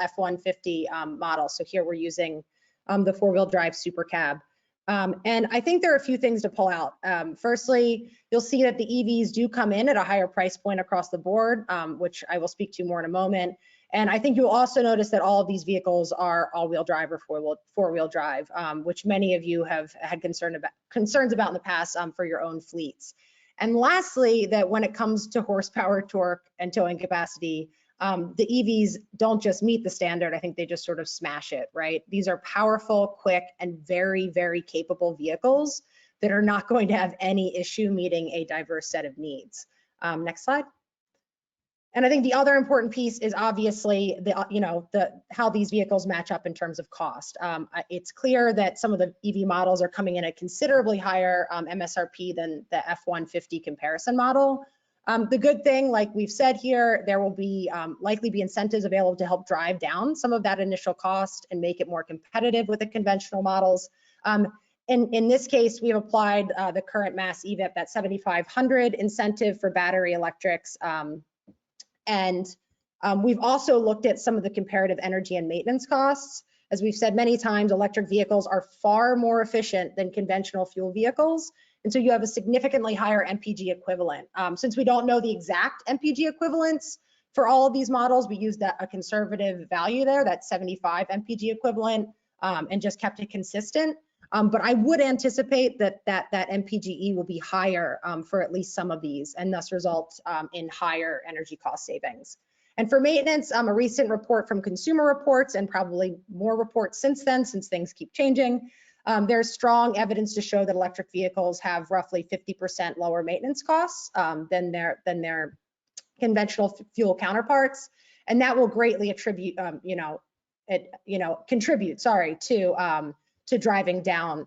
F-150 model. So here we're using the four-wheel drive super cab. And I think there are a few things to pull out. Firstly, you'll see that the EVs do come in at a higher price point across the board, which I will speak to more in a moment. And I think you'll also notice that all of these vehicles are all-wheel drive or four-wheel drive, which many of you have had concerns about in the past for your own fleets. And lastly, that when it comes to horsepower, torque, and towing capacity, the EVs don't just meet the standard, I think they just sort of smash it, right? These are powerful, quick, and very, very capable vehicles that are not going to have any issue meeting a diverse set of needs. Next slide. And I think the other important piece is obviously how these vehicles match up in terms of cost. It's clear that some of the EV models are coming in at considerably higher MSRP than the F-150 comparison model. The good thing, like we've said here, there will be likely be incentives available to help drive down some of that initial cost and make it more competitive with the conventional models. In this case, we have applied the current mass EVIP, that 7,500 incentive for battery electrics. And we've also looked at some of the comparative energy and maintenance costs. As we've said many times, electric vehicles are far more efficient than conventional fuel vehicles. And so you have a significantly higher MPG equivalent. Since we don't know the exact MPG equivalents for all of these models, we used a conservative value there, that 75 MPG equivalent, and just kept it consistent. But I would anticipate that MPGE will be higher for at least some of these, and thus result in higher energy cost savings. And for maintenance, a recent report from Consumer Reports, and probably more reports since then, since things keep changing, there's strong evidence to show that electric vehicles have roughly 50% lower maintenance costs than their conventional fuel counterparts, and that will greatly contribute to driving down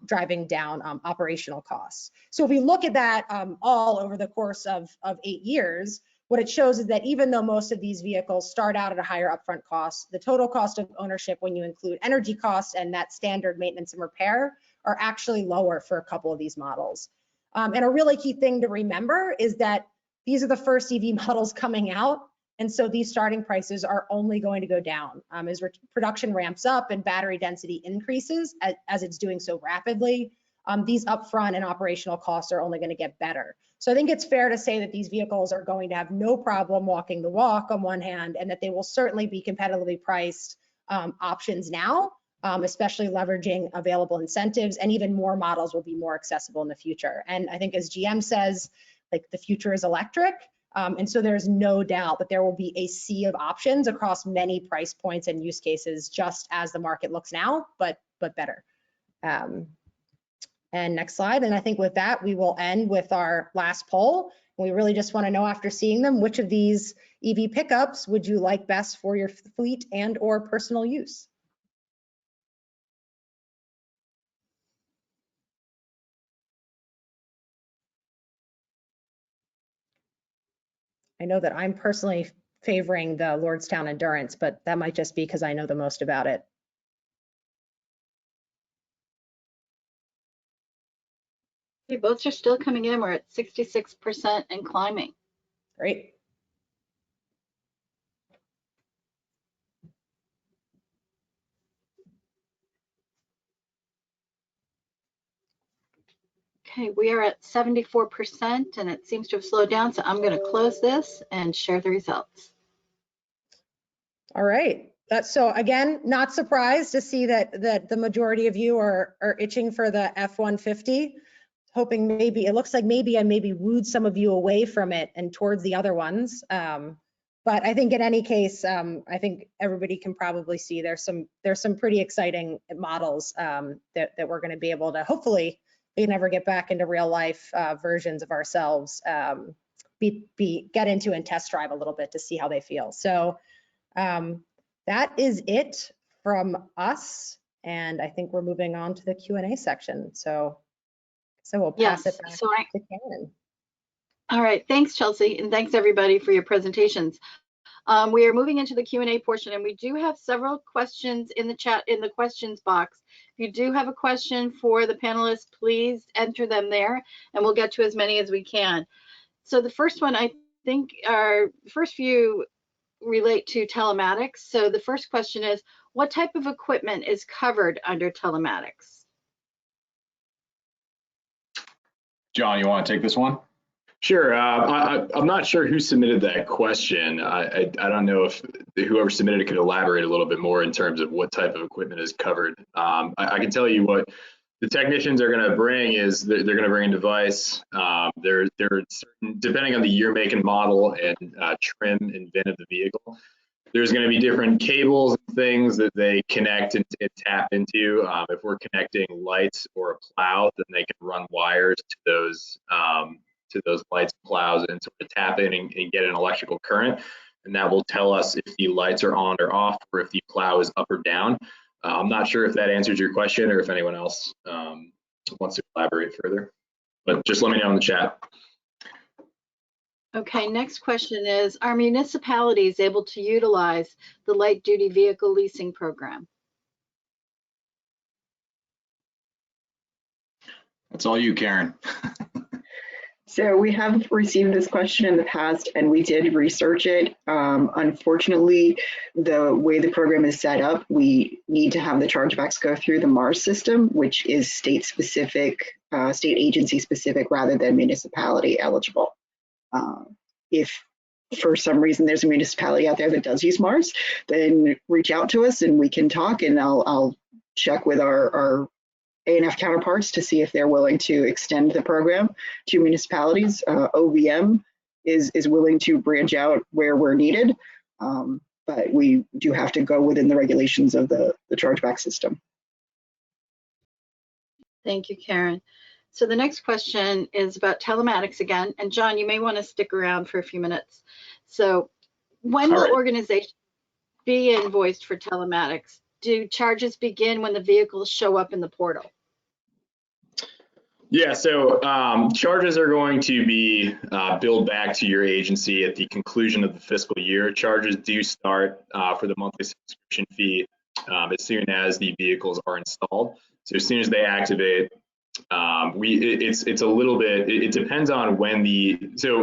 operational costs. So if we look at that all over the course of 8 years, what it shows is that even though most of these vehicles start out at a higher upfront cost, the total cost of ownership when you include energy costs and that standard maintenance and repair are actually lower for a couple of these models. And a really key thing to remember is that these are the first EV models coming out. And so these starting prices are only going to go down as production ramps up and battery density increases as it's doing so rapidly. These upfront and operational costs are only going to get better. So I think it's fair to say that these vehicles are going to have no problem walking the walk on one hand, and that they will certainly be competitively priced options now, especially leveraging available incentives, and even more models will be more accessible in the future. And I think as GM says, like, the future is electric. And so there's no doubt that there will be a sea of options across many price points and use cases, just as the market looks now, but better. And next slide. And I think with that, we will end with our last poll. We really just want to know, after seeing them, which of these EV pickups would you like best for your fleet and or personal use? I know that I'm personally favoring the Lordstown Endurance, but that might just be because I know the most about it. Okay, votes are still coming in. We're at 66% and climbing. Great. Okay, we are at 74% and it seems to have slowed down. So I'm going to close this and share the results. All right. So again, not surprised to see that the majority of you are itching for the F-150. Hoping maybe, it looks like maybe I wooed some of you away from it and towards the other ones. But I think in any case, I think everybody can probably see there's some pretty exciting models that we're going to be able to, hopefully we can never get back into real life versions of ourselves, get into and test drive a little bit to see how they feel. So that is it from us. And I think we're moving on to the Q&A section. So we'll pass it back to Karen. All right, thanks, Chelsea, and thanks everybody for your presentations. We are moving into the Q&A portion, and we do have several questions in the chat, in the questions box. If you do have a question for the panelists, please enter them there, and we'll get to as many as we can. So the first one, I think our first few relate to telematics. So the first question is, what type of equipment is covered under telematics? John, you want to take this one? Sure. I'm not sure who submitted that question. I don't know if whoever submitted it could elaborate a little bit more in terms of what type of equipment is covered. I can tell you what the technicians are going to bring is they're going to bring a device. They're certain, depending on the year, make, and model and trim and VIN of the vehicle. There's going to be different cables and things that they connect and tap into. If we're connecting lights or a plow, then they can run wires to those lights, plows, and sort of tap in and get an electrical current. And that will tell us if the lights are on or off, or if the plow is up or down. I'm not sure if that answers your question or if anyone else wants to elaborate further, but just let me know in the chat. Okay, next question is, are municipalities able to utilize the light duty vehicle leasing program? That's all you, Karen. So we have received this question in the past and we did research it. Unfortunately, the way the program is set up, we need to have the chargebacks go through the MARS system, which is state specific, state agency specific rather than municipality eligible. If for some reason there's a municipality out there that does use MARS, then reach out to us and we can talk, and I'll check with our A&F counterparts to see if they're willing to extend the program to municipalities. OVM is willing to branch out where we're needed, but we do have to go within the regulations of the chargeback system. Thank you, Karen. So the next question is about telematics again. And John, you may want to stick around for a few minutes. So when will organizations be invoiced for telematics? Do charges begin when the vehicles show up in the portal? Yeah, so charges are going to be billed back to your agency at the conclusion of the fiscal year. Charges do start for the monthly subscription fee as soon as the vehicles are installed. So as soon as they activate, it's a little bit, it depends on when so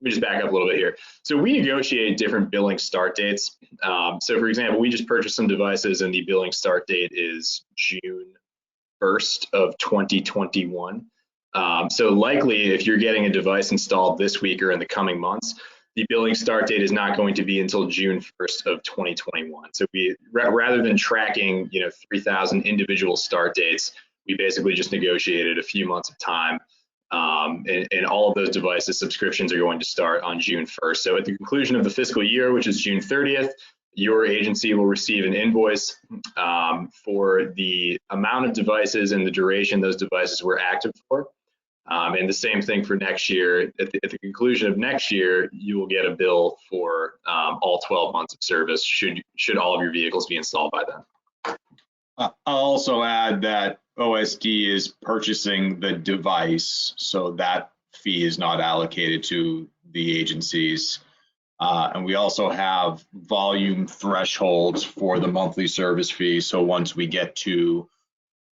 let me just back up a little bit here. So we negotiate different billing start dates. So for example, we just purchased some devices and the billing start date is June 1st of 2021. So likely if you're getting a device installed this week or in the coming months, the billing start date is not going to be until June 1st of 2021. So we, rather than tracking 3,000 individual start dates, we basically just negotiated a few months of time, and all of those devices subscriptions are going to start on June 1st. So at the conclusion of the fiscal year, which is June 30th, your agency will receive an invoice for the amount of devices and the duration those devices were active for. And the same thing for next year. At the conclusion of next year, you will get a bill for all 12 months of service should all of your vehicles be installed by then. I'll also add that OSD is purchasing the device, so that fee is not allocated to the agencies. And we also have volume thresholds for the monthly service fee. So once we get to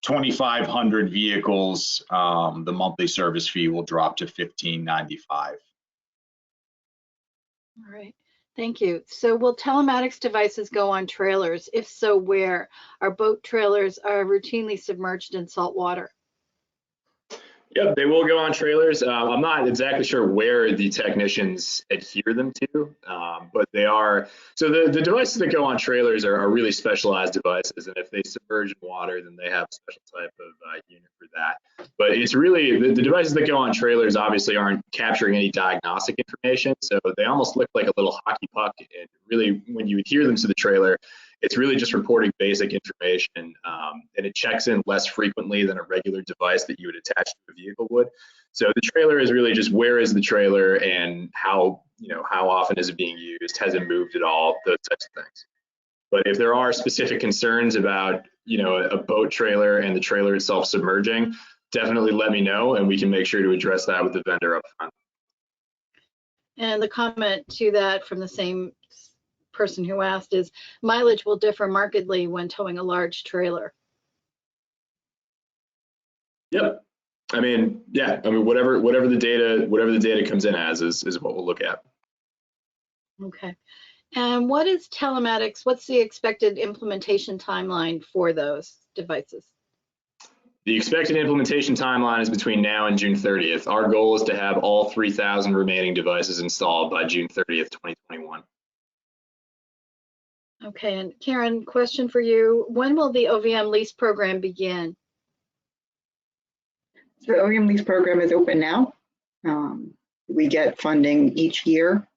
2,500 vehicles, the monthly service fee will drop to $15.95. All right, thank you. So will telematics devices go on trailers? If so, where? Our boat trailers are routinely submerged in salt water. Yep, they will go on trailers. I'm not exactly sure where the technicians adhere them to, but they are. So the devices that go on trailers are really specialized devices, and if they submerge in water, then they have a special type of unit for that. But it's really, the devices that go on trailers obviously aren't capturing any diagnostic information, so they almost look like a little hockey puck, and really when you adhere them to the trailer, it's really just reporting basic information, and it checks in less frequently than a regular device that you would attach to a vehicle would. So the trailer is really just where is the trailer and how often is it being used, has it moved at all, those types of things. But if there are specific concerns about a boat trailer and the trailer itself submerging, definitely let me know and we can make sure to address that with the vendor up front. And the comment to that from the same person who asked is mileage will differ markedly when towing a large trailer. Yep. I mean, yeah. I mean, whatever the data comes in as is what we'll look at. Okay. And what is telematics? What's the expected implementation timeline for those devices? The expected implementation timeline is between now and June 30th. Our goal is to have all 3,000 remaining devices installed by June 30th, 2021. Okay, and Karen, question for you. When will the Ovm Lease Program begin? So the Ovm Lease Program is open now. We get funding each year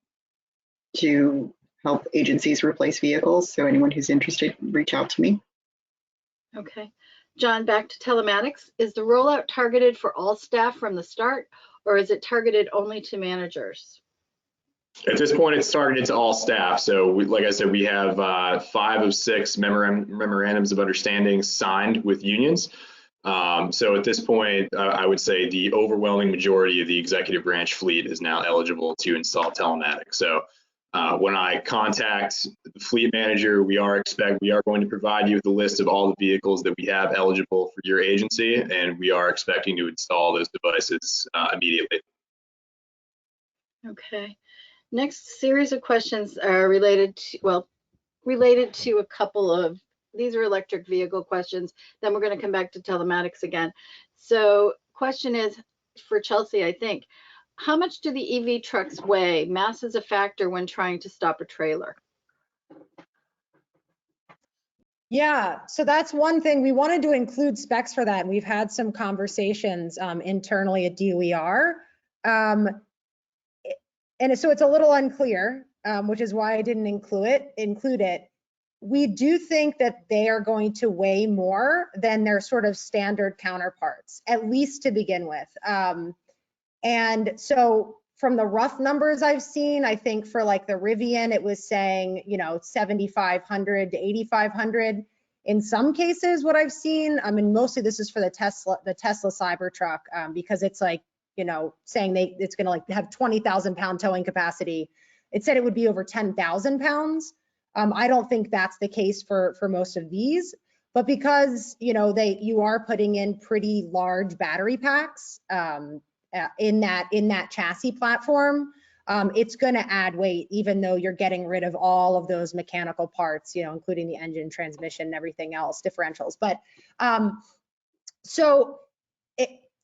to help agencies replace vehicles. So anyone who's interested, reach out to me. Okay. John, back to telematics. Is the rollout targeted for all staff from the start, or is it targeted only to managers? At this point, it's targeted to all staff. So, like I said, we have 5 of 6 memorandums of understanding signed with unions. So at this point, I would say the overwhelming majority of the executive branch fleet is now eligible to install telematics. So when I contact the fleet manager, we are going to provide you with a list of all the vehicles that we have eligible for your agency, and we are expecting to install those devices immediately. Okay. Next series of questions are related to a couple of, these are electric vehicle questions. Then we're going to come back to telematics again. So question is for Chelsea, I think. How much do the EV trucks weigh? Mass is a factor when trying to stop a trailer. Yeah, so that's one thing. We wanted to include specs for that. And we've had some conversations internally at DOER. And so it's a little unclear, which is why I didn't include it. We do think that they are going to weigh more than their sort of standard counterparts, at least to begin with. And so from the rough numbers I've seen, I think for like the Rivien, it was saying, 7,500 to 8,500. In some cases, what I've seen, I mean, mostly this is for the Tesla Cybertruck, because it's like, saying it's going to like have 20,000 pound towing capacity. It said it would be over 10,000 pounds. I don't think that's the case for most of these, but because you are putting in pretty large battery packs in that chassis platform, it's going to add weight, even though you're getting rid of all of those mechanical parts, including the engine, transmission, and everything else, differentials. But so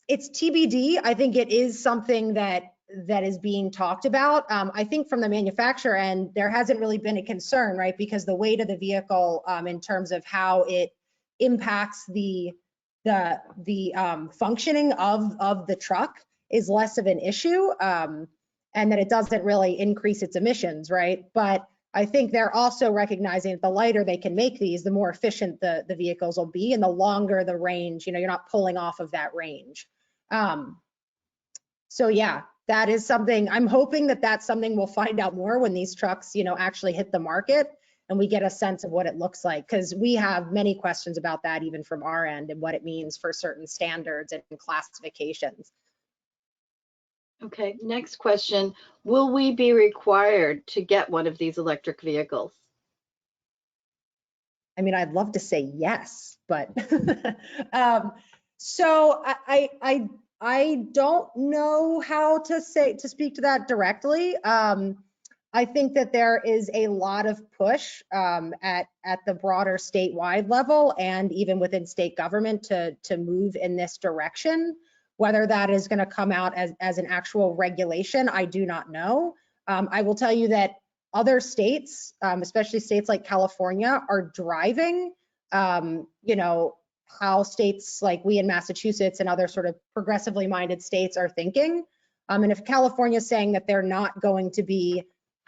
it's TBD. I think it is something that is being talked about. I think from the manufacturer end, there hasn't really been a concern, right? Because the weight of the vehicle in terms of how it impacts the functioning of the truck is less of an issue, and that it doesn't really increase its emissions, right? But I think they're also recognizing that the lighter they can make these, the more efficient the vehicles will be, and the longer the range, you're not pulling off of that range. So yeah, that is something, I'm hoping that that's something we'll find out more when these trucks, actually hit the market and we get a sense of what it looks like, because we have many questions about that even from our end and what it means for certain standards and classifications. Okay, next question. Will we be required to get one of these electric vehicles? I mean, I'd love to say yes, but so I don't know how to speak to that directly. I think that there is a lot of push at the broader statewide level and even within state government to move in this direction. Whether that is going to come out as an actual regulation, I do not know. I will tell you that other states, especially states like California, are driving, you know, how states like we in Massachusetts and other sort of progressively minded states are thinking. And if California is saying that they're not going to be,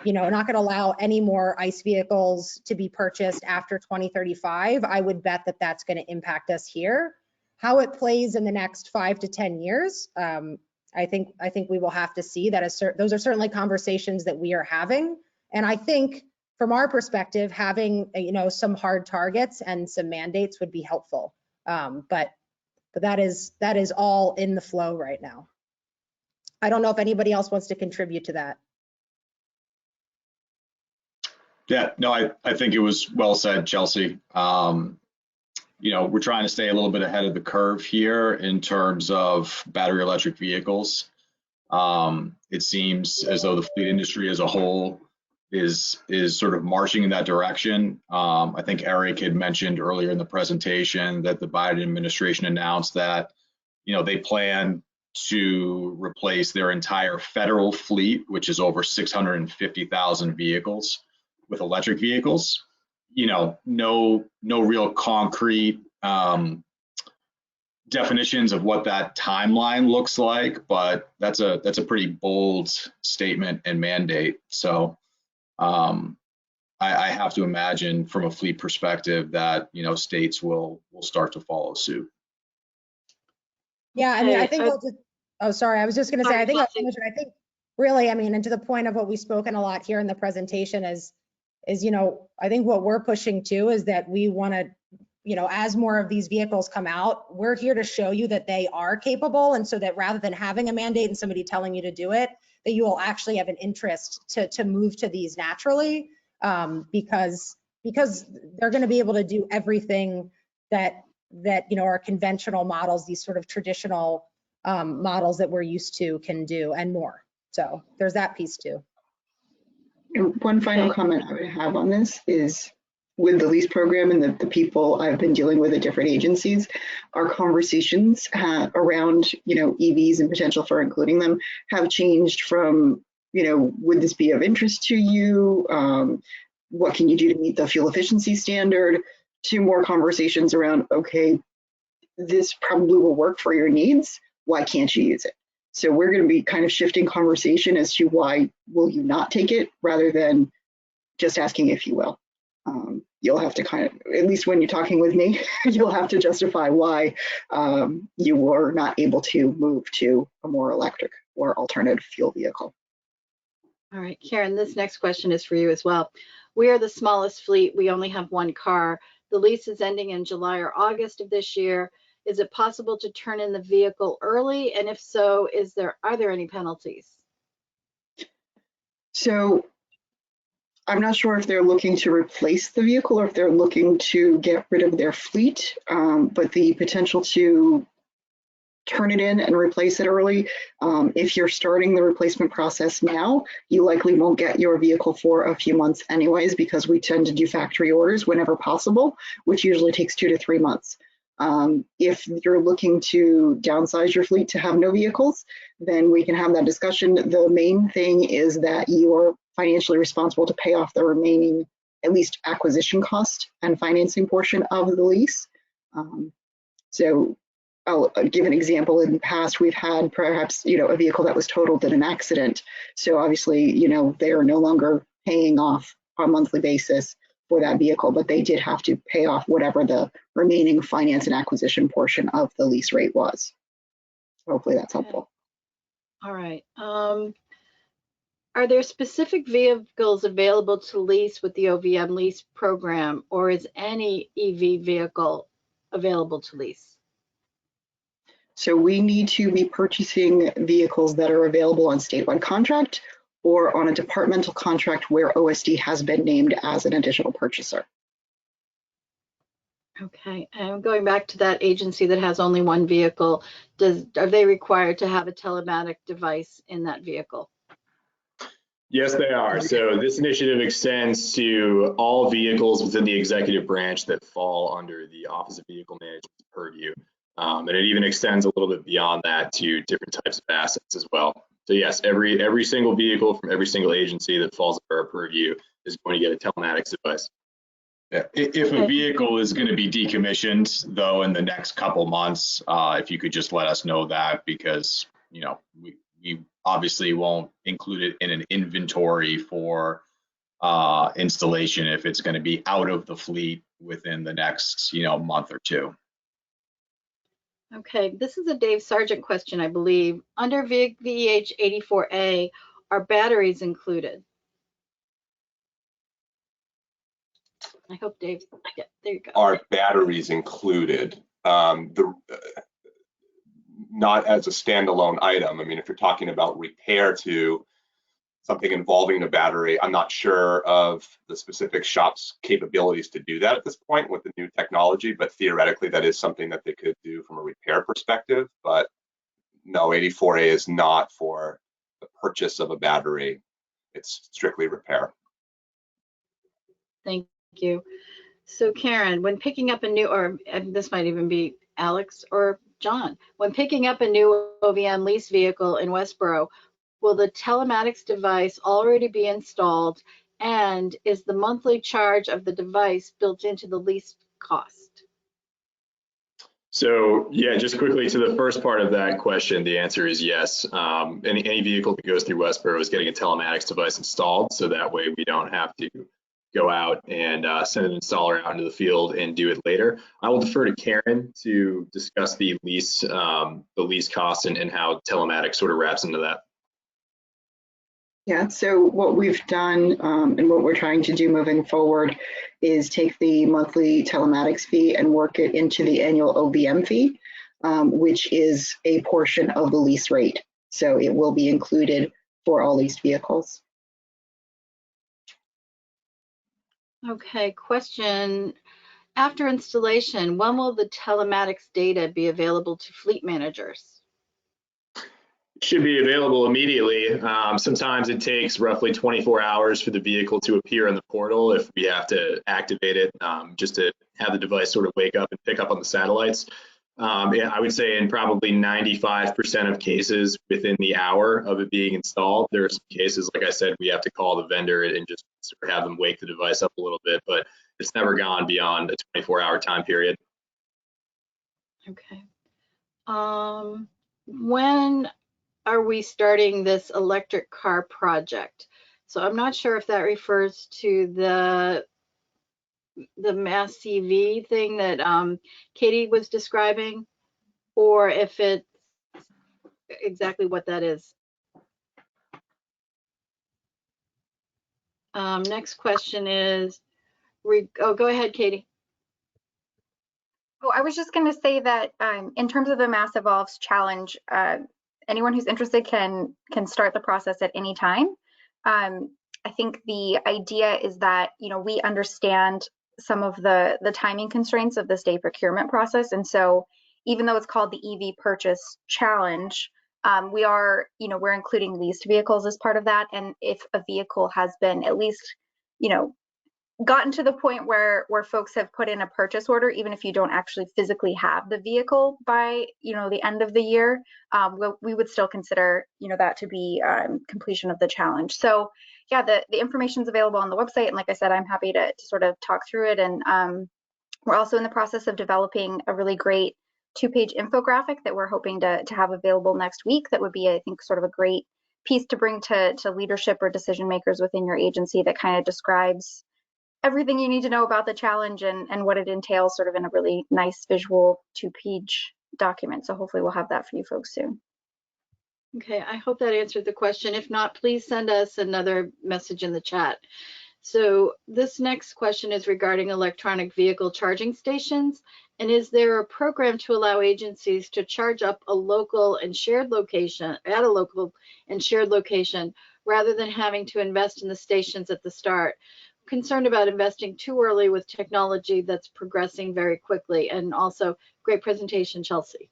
you know, not going to allow any more ICE vehicles to be purchased after 2035, I would bet that that's going to impact us here. How it plays in the next 5 to 10 years, I think we will have to see. Those are certainly conversations that we are having. And I think from our perspective, having, you know, some hard targets and some mandates would be helpful. But that is all in the flow right now. I don't know if anybody else wants to contribute to that. Yeah, no, I think it was well said, Chelsea. You know, we're trying to stay a little bit ahead of the curve here in terms of battery electric vehicles. It seems as though the fleet industry as a whole is sort of marching in that direction. I think Eric had mentioned earlier in the presentation that the Biden administration announced that, you know, they plan to replace their entire federal fleet, which is over 650,000 vehicles, with electric vehicles. You know, no real concrete definitions of what that timeline looks like, but that's a pretty bold statement and mandate. So I have to imagine from a fleet perspective that, you know, states will start to follow suit. Yeah, I mean, I think oh, sorry, I was just going to say, I think really, I mean, and to the point of what we've spoken a lot here in the presentation is, you know, I think what we're pushing to is that we want to, you know, as more of these vehicles come out, we're here to show you that they are capable. And so that rather than having a mandate and somebody telling you to do it, that you will actually have an interest to move to these naturally, because they're going to be able to do everything that, you know, our conventional models, these sort of traditional models that we're used to can do and more. So there's that piece too. One final comment I would have on this is with the lease program and the people I've been dealing with at different agencies, our conversations around, you know, EVs and potential for including them have changed from, you know, would this be of interest to you? What can you do to meet the fuel efficiency standard? To more conversations around, okay, this probably will work for your needs. Why can't you use it? So we're going to be kind of shifting conversation as to why will you not take it rather than just asking if you will. You'll have to kind of, at least when you're talking with me, you'll have to justify why you were not able to move to a more electric or alternative fuel vehicle. All right, Karen, this next question is for you as well. We are the smallest fleet. We only have one car. The lease is ending in July or August of this year. Is it possible to turn in the vehicle early? And if so, are there any penalties? So I'm not sure if they're looking to replace the vehicle or if they're looking to get rid of their fleet, but the potential to turn it in and replace it early, if you're starting the replacement process now, you likely won't get your vehicle for a few months anyways, because we tend to do factory orders whenever possible, which usually takes 2 to 3 months. If you're looking to downsize your fleet to have no vehicles, then we can have that discussion. The main thing is that you are financially responsible to pay off the remaining, at least acquisition cost and financing portion of the lease. So I'll give an example. In the past, we've had perhaps, you know, a vehicle that was totaled in an accident. So obviously, you know, they are no longer paying off on a monthly basis for that vehicle, but they did have to pay off whatever the remaining finance and acquisition portion of the lease rate was. Hopefully that's helpful. All right. Are there specific vehicles available to lease with the Ovm Lease Program, or is any EV vehicle available to lease? So we need to be purchasing vehicles that are available on statewide contract or on a departmental contract where OSD has been named as an additional purchaser. Okay, and going back to that agency that has only one vehicle, are they required to have a telematic device in that vehicle? Yes, they are. So this initiative extends to all vehicles within the executive branch that fall under the Office of Vehicle Management's purview. And it even extends a little bit beyond that to different types of assets as well. So yes, every single vehicle from every single agency that falls under our purview is going to get a telematics device. Yeah. If a vehicle is going to be decommissioned, though, in the next couple months, if you could just let us know that, because we obviously won't include it in an inventory for installation if it's going to be out of the fleet within the next month or two. Okay, this is a Dave Sargent question, I believe. Under VEH 84A, are batteries included? I hope Dave, yeah, there you go. Are batteries included? Not as a standalone item. I mean, if you're talking about repair to something involving a battery, I'm not sure of the specific shop's capabilities to do that at this point with the new technology, but theoretically that is something that they could do from a repair perspective. But no, 84A is not for the purchase of a battery. It's strictly repair. Thank you. So Karen, when picking up a new, or this might even be Alex or John, when picking up a new Ovm lease vehicle in Westborough, will the telematics device already be installed, and is the monthly charge of the device built into the lease cost? So yeah, just quickly to the first part of that question, the answer is yes. Any vehicle that goes through Westborough is getting a telematics device installed, so that way we don't have to go out and send an installer out into the field and do it later. I will defer to Karen to discuss the lease costs and how telematics sort of wraps into that. Yeah, so what we've done and what we're trying to do moving forward is take the monthly telematics fee and work it into the annual OVM fee, which is a portion of the lease rate. So it will be included for all leased vehicles. Okay, question. After installation, when will the telematics data be available to fleet managers? Should be available immediately. Sometimes it takes roughly 24 hours for the vehicle to appear in the portal if we have to activate it just to have the device sort of wake up and pick up on the satellites. Yeah, I would say in probably 95% of cases within the hour of it being installed. There are some cases, like I said, we have to call the vendor and just sort of have them wake the device up a little bit, but it's never gone beyond a 24-hour time period. Okay. When are we starting this electric car project? So I'm not sure if that refers to the mass CV thing that Katie was describing, or if it's exactly what that is. Next question is, go ahead, Katie. Oh, I was just going to say that in terms of the Mass Evolves Challenge, anyone who's interested can start the process at any time. I think the idea is that we understand some of the timing constraints of the state procurement process, and so even though it's called the EV Purchase Challenge, we're including leased vehicles as part of that. And if a vehicle has been at least gotten to the point where folks have put in a purchase order, even if you don't actually physically have the vehicle by the end of the year, we would still consider that to be completion of the challenge. So yeah, the information is available on the website, and like I said, I'm happy to sort of talk through it. And we're also in the process of developing a really great 2-page infographic that we're hoping to have available next week. That would be, I think, sort of a great piece to bring to leadership or decision makers within your agency that kind of describes everything you need to know about the challenge and what it entails, sort of in a really nice visual 2-page document. So hopefully we'll have that for you folks soon. Okay, I hope that answered the question. If not, please send us another message in the chat. So this next question is regarding electronic vehicle charging stations And is there a program to allow agencies to charge up a local and shared location at a local and shared location rather than having to invest in the stations at the start? Concerned about investing too early with technology that's progressing very quickly. And also, great presentation, Chelsea.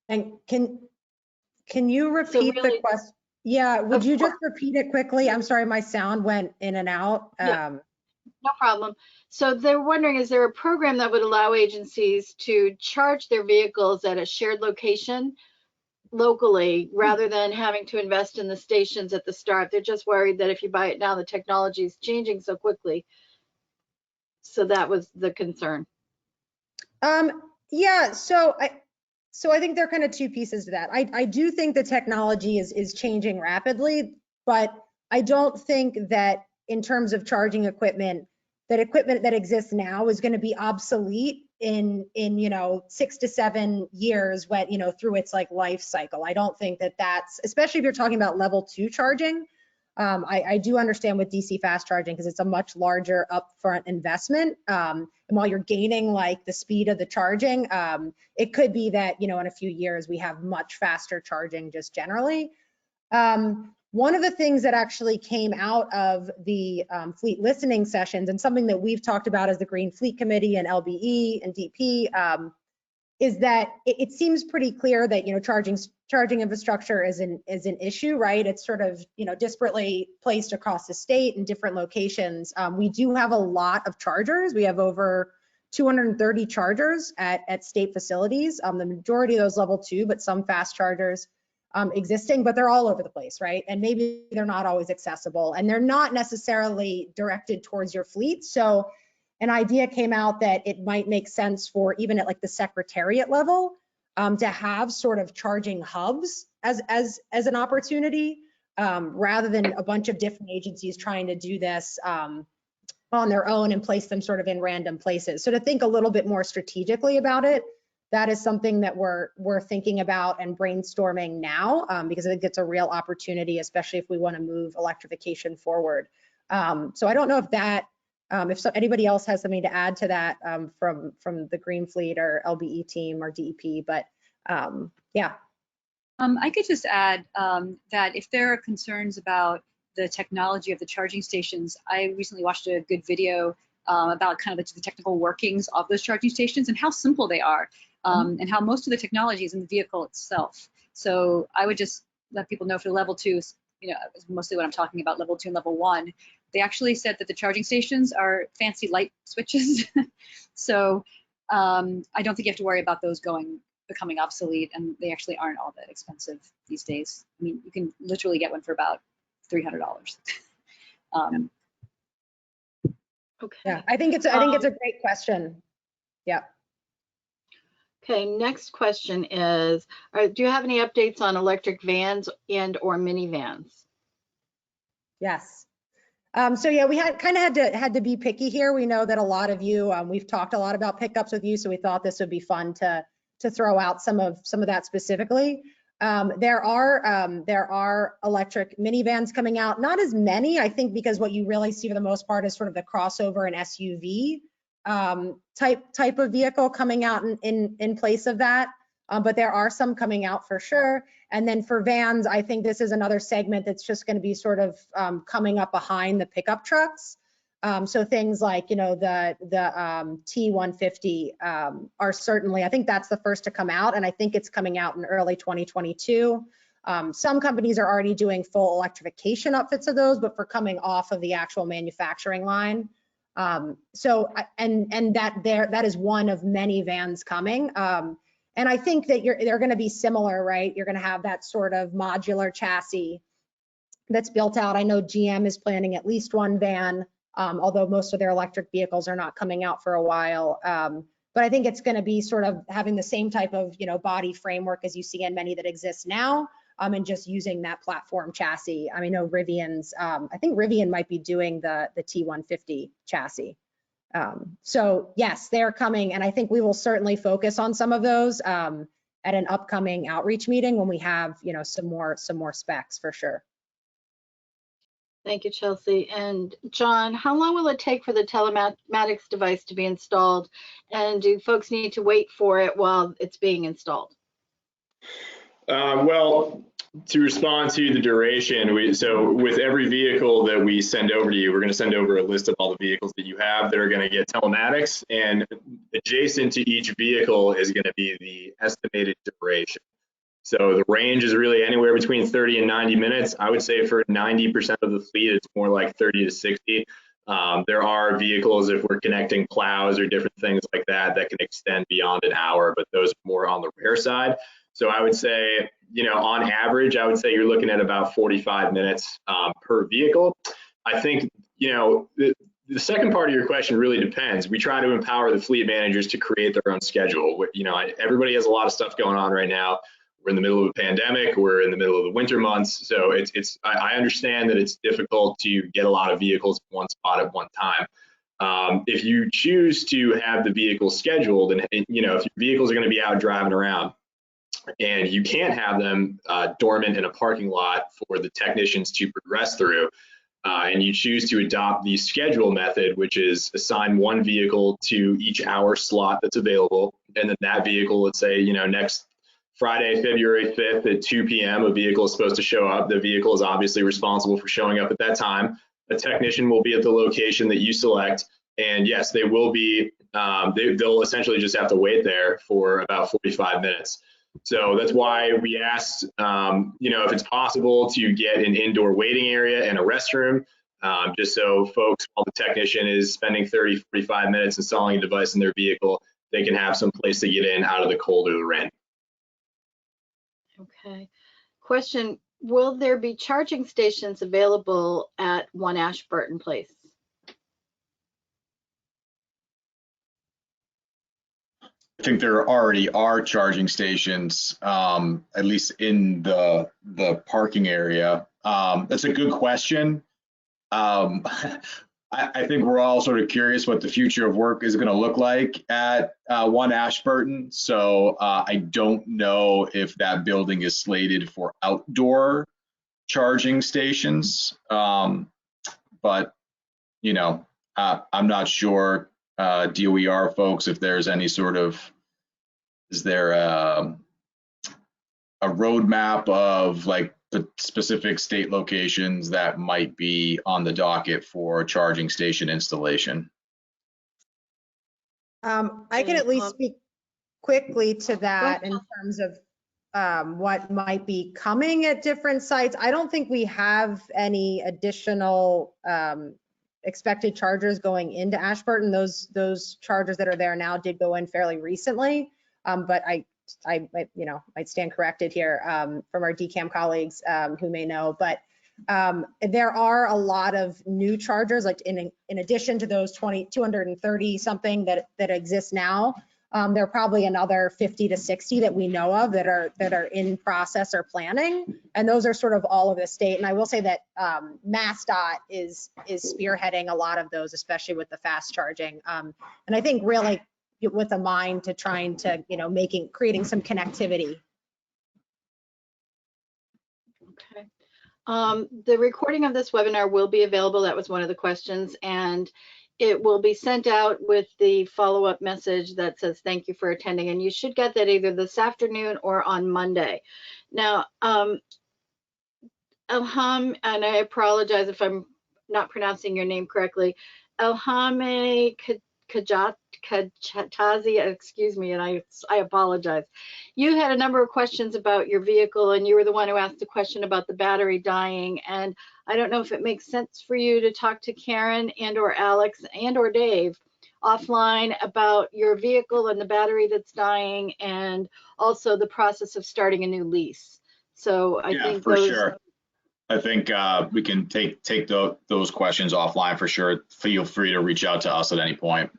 And can you repeat the question? Yeah, would you just repeat it quickly? I'm sorry, my sound went in and out. Yeah, no problem. So they're wondering, is there a program that would allow agencies to charge their vehicles at a shared location locally rather than having to invest in the stations at the start? They're just worried that if you buy it now, the technology is changing so quickly. So that was the concern. Yeah, so I think there are kind of two pieces to that. I do think the technology is changing rapidly, but I don't think that in terms of charging equipment, that equipment that exists now is going to be obsolete in 6 to 7 years when through its like life cycle. I don't think that that's, especially if you're talking about level 2 charging. I do understand with DC fast charging because it's a much larger upfront investment. And while you're gaining like the speed of the charging, it could be that, in a few years we have much faster charging just generally. One of the things that actually came out of the fleet listening sessions, and something that we've talked about as the Green Fleet Committee and LBE and DP, is that it seems pretty clear that charging infrastructure is an issue, right? It's sort of disparately placed across the state in different locations. We do have a lot of chargers. We have over 230 chargers at state facilities. The majority of those level 2, but some fast chargers existing, but they're all over the place, right? And maybe they're not always accessible, and they're not necessarily directed towards your fleet. So an idea came out that it might make sense for even at like the secretariat level to have sort of charging hubs as an opportunity rather than a bunch of different agencies trying to do this on their own and place them sort of in random places. So to think a little bit more strategically about it, that is something that we're thinking about and brainstorming now because I think it's a real opportunity, especially if we want to move electrification forward. So I don't know if that, anybody else has something to add to that from the Green Fleet or LBE team or DEP, but yeah. I could just add that if there are concerns about the technology of the charging stations, I recently watched a good video about kind of the technical workings of those charging stations and how simple they are, and how most of the technology is in the vehicle itself. So I would just let people know for level 2, is mostly what I'm talking about, level 2 and level 1. They actually said that the charging stations are fancy light switches. So I don't think you have to worry about those becoming obsolete, and they actually aren't all that expensive these days. I mean, you can literally get one for about $300. Okay. Yeah, I think it's a great question. Yeah. Okay, next question is, do you have any updates on electric vans and or minivans? Yes. So yeah, we had to be picky here. We know that a lot of you, we've talked a lot about pickups with you, so we thought this would be fun to throw out some of that specifically. There are electric minivans coming out, not as many, I think, because what you really see for the most part is sort of the crossover and SUV type of vehicle coming out in place of that. But there are some coming out for sure. And then for vans, I think this is another segment that's just going to be sort of coming up behind the pickup trucks. So things like, the T150 are certainly, I think that's the first to come out, and I think it's coming out in early 2022. Some companies are already doing full electrification outfits of those, but for coming off of the actual manufacturing line. So, and that is one of many vans coming. And I think that they're going to be similar, right? You're going to have that sort of modular chassis that's built out. I know GM is planning at least one van, although most of their electric vehicles are not coming out for a while. But I think it's going to be sort of having the same type of, body framework as you see in many that exist now, and just using that platform chassis. I know Rivian's, I think Rivian might be doing the T150 chassis. So yes, they're coming, and I think we will certainly focus on some of those at an upcoming outreach meeting when we have, some more specs for sure. Thank you, Chelsea. And John, how long will it take for the telematics device to be installed? And do folks need to wait for it while it's being installed? Well, to respond to the duration, so with every vehicle that we send over to you, we're going to send over a list of all the vehicles that you have that are going to get telematics, and adjacent to each vehicle is going to be the estimated duration. So the range is really anywhere between 30 and 90 minutes. I would say for 90% of the fleet, it's more like 30 to 60. There are vehicles, if we're connecting plows or different things like that, that can extend beyond an hour, but those are more on the rare side. So I would say, on average, I would say you're looking at about 45 minutes per vehicle. I think, the second part of your question really depends. We try to empower the fleet managers to create their own schedule. Everybody has a lot of stuff going on right now. We're in the middle of a pandemic. We're in the middle of the winter months. So I understand that it's difficult to get a lot of vehicles in one spot at one time. If you choose to have the vehicle scheduled, and if your vehicles are going to be out driving around, and you can't have them dormant in a parking lot for the technicians to progress through, and you choose to adopt the schedule method, which is assign one vehicle to each hour slot that's available, and then that vehicle, let's say, next Friday, February 5th at 2 p.m., a vehicle is supposed to show up. The vehicle is obviously responsible for showing up at that time. A technician will be at the location that you select, and yes, they will be, they'll essentially just have to wait there for about 45 minutes. So that's why we asked, if it's possible to get an indoor waiting area and a restroom, just so folks, while the technician is spending 30, 45 minutes installing a device in their vehicle, they can have some place to get in out of the cold or the rain. Okay. Question, will there be charging stations available at 1 Ashburton Place? I think there already are charging stations, at least in the parking area. That's a good question. I think we're all sort of curious what the future of work is going to look like at 1 Ashburton. So I don't know if that building is slated for outdoor charging stations. But, I'm not sure, DOER folks, if there's any sort of, is there a roadmap of like the specific state locations that might be on the docket for charging station installation? I can at least speak quickly to that in terms of what might be coming at different sites. I don't think we have any additional expected chargers going into Ashburton. Those chargers that are there now did go in fairly recently, but I might stand corrected here from our DCAM colleagues who may know, but there are a lot of new chargers, like in addition to those 230 something that exist now. There are probably another 50 to 60 that we know of that are in process or planning, and those are sort of all over the state. And I will say that MassDOT is spearheading a lot of those, especially with the fast charging. And I think really with a mind to trying to, creating some connectivity. Okay. The recording of this webinar will be available. That was one of the questions, and it will be sent out with the follow-up message that says thank you for attending, and you should get that either this afternoon or on Monday. Now, Elham, and I apologize if I'm not pronouncing your name correctly, Elhame Kajatazi, excuse me, and I apologize. You had a number of questions about your vehicle, and you were the one who asked a question about the battery dying, and I don't know if it makes sense for you to talk to Karen and or Alex and or Dave offline about your vehicle and the battery that's dying, and also the process of starting a new lease. So I think for sure. I think we can take those questions offline for sure. Feel free to reach out to us at any point.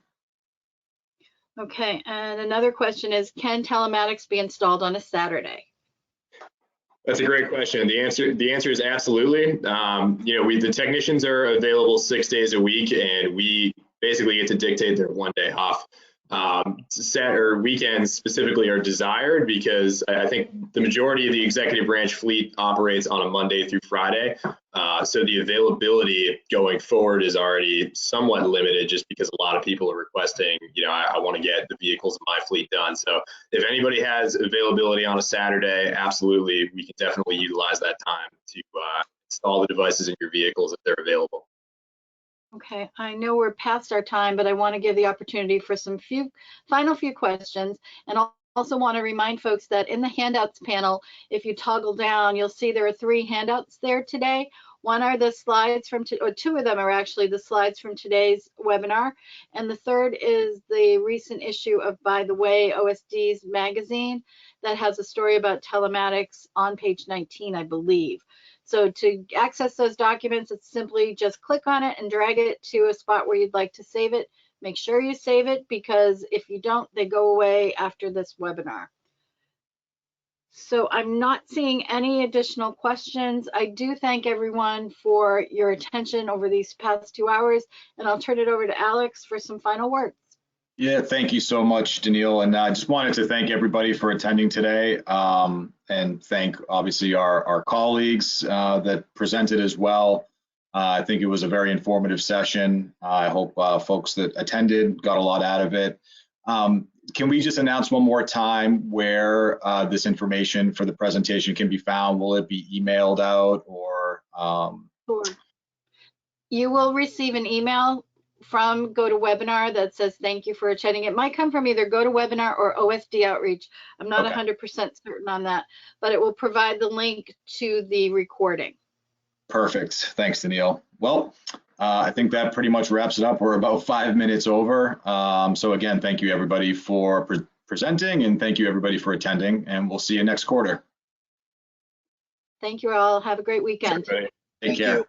Okay, and another question is, can telematics be installed on a Saturday? That's a great question. The answer is absolutely. The technicians are available 6 days a week, and we basically get to dictate their one day off. weekends specifically are desired, because I think the majority of the executive branch fleet operates on a Monday through Friday. So the availability going forward is already somewhat limited, just because a lot of people are requesting, I want to get the vehicles in my fleet done. So if anybody has availability on a Saturday, absolutely, we can definitely utilize that time to install the devices in your vehicles if they're available. Okay, I know we're past our time, but I want to give the opportunity for some final few questions. And I'll also want to remind folks that in the handouts panel, if you toggle down, you'll see there are 3 handouts there today. One are the slides from, or 2 of them are actually the slides from today's webinar. And the third is the recent issue of By the Way, OSD's magazine that has a story about telematics on page 19, I believe. So to access those documents, it's simply just click on it and drag it to a spot where you'd like to save it. Make sure you save it, because if you don't, they go away after this webinar. So I'm not seeing any additional questions. I do thank everyone for your attention over these past 2 hours, and I'll turn it over to Alex for some final words. Yeah, thank you so much, Daniil. And I just wanted to thank everybody for attending today, and thank obviously our colleagues that presented as well. I think it was a very informative session. I hope folks that attended got a lot out of it. Can we just announce one more time where this information for the presentation can be found? Will it be emailed out, or? Sure. You will receive an email from GoToWebinar that says thank you for attending. It might come from either GoToWebinar or OSD Outreach. I'm not 100% certain on that, but it will provide the link to the recording. Perfect. Thanks, Daniil. Well, I think that pretty much wraps it up. We're about 5 minutes over. So again, thank you everybody for presenting, and thank you everybody for attending, and we'll see you next quarter. Thank you all. Have a great weekend. Take care.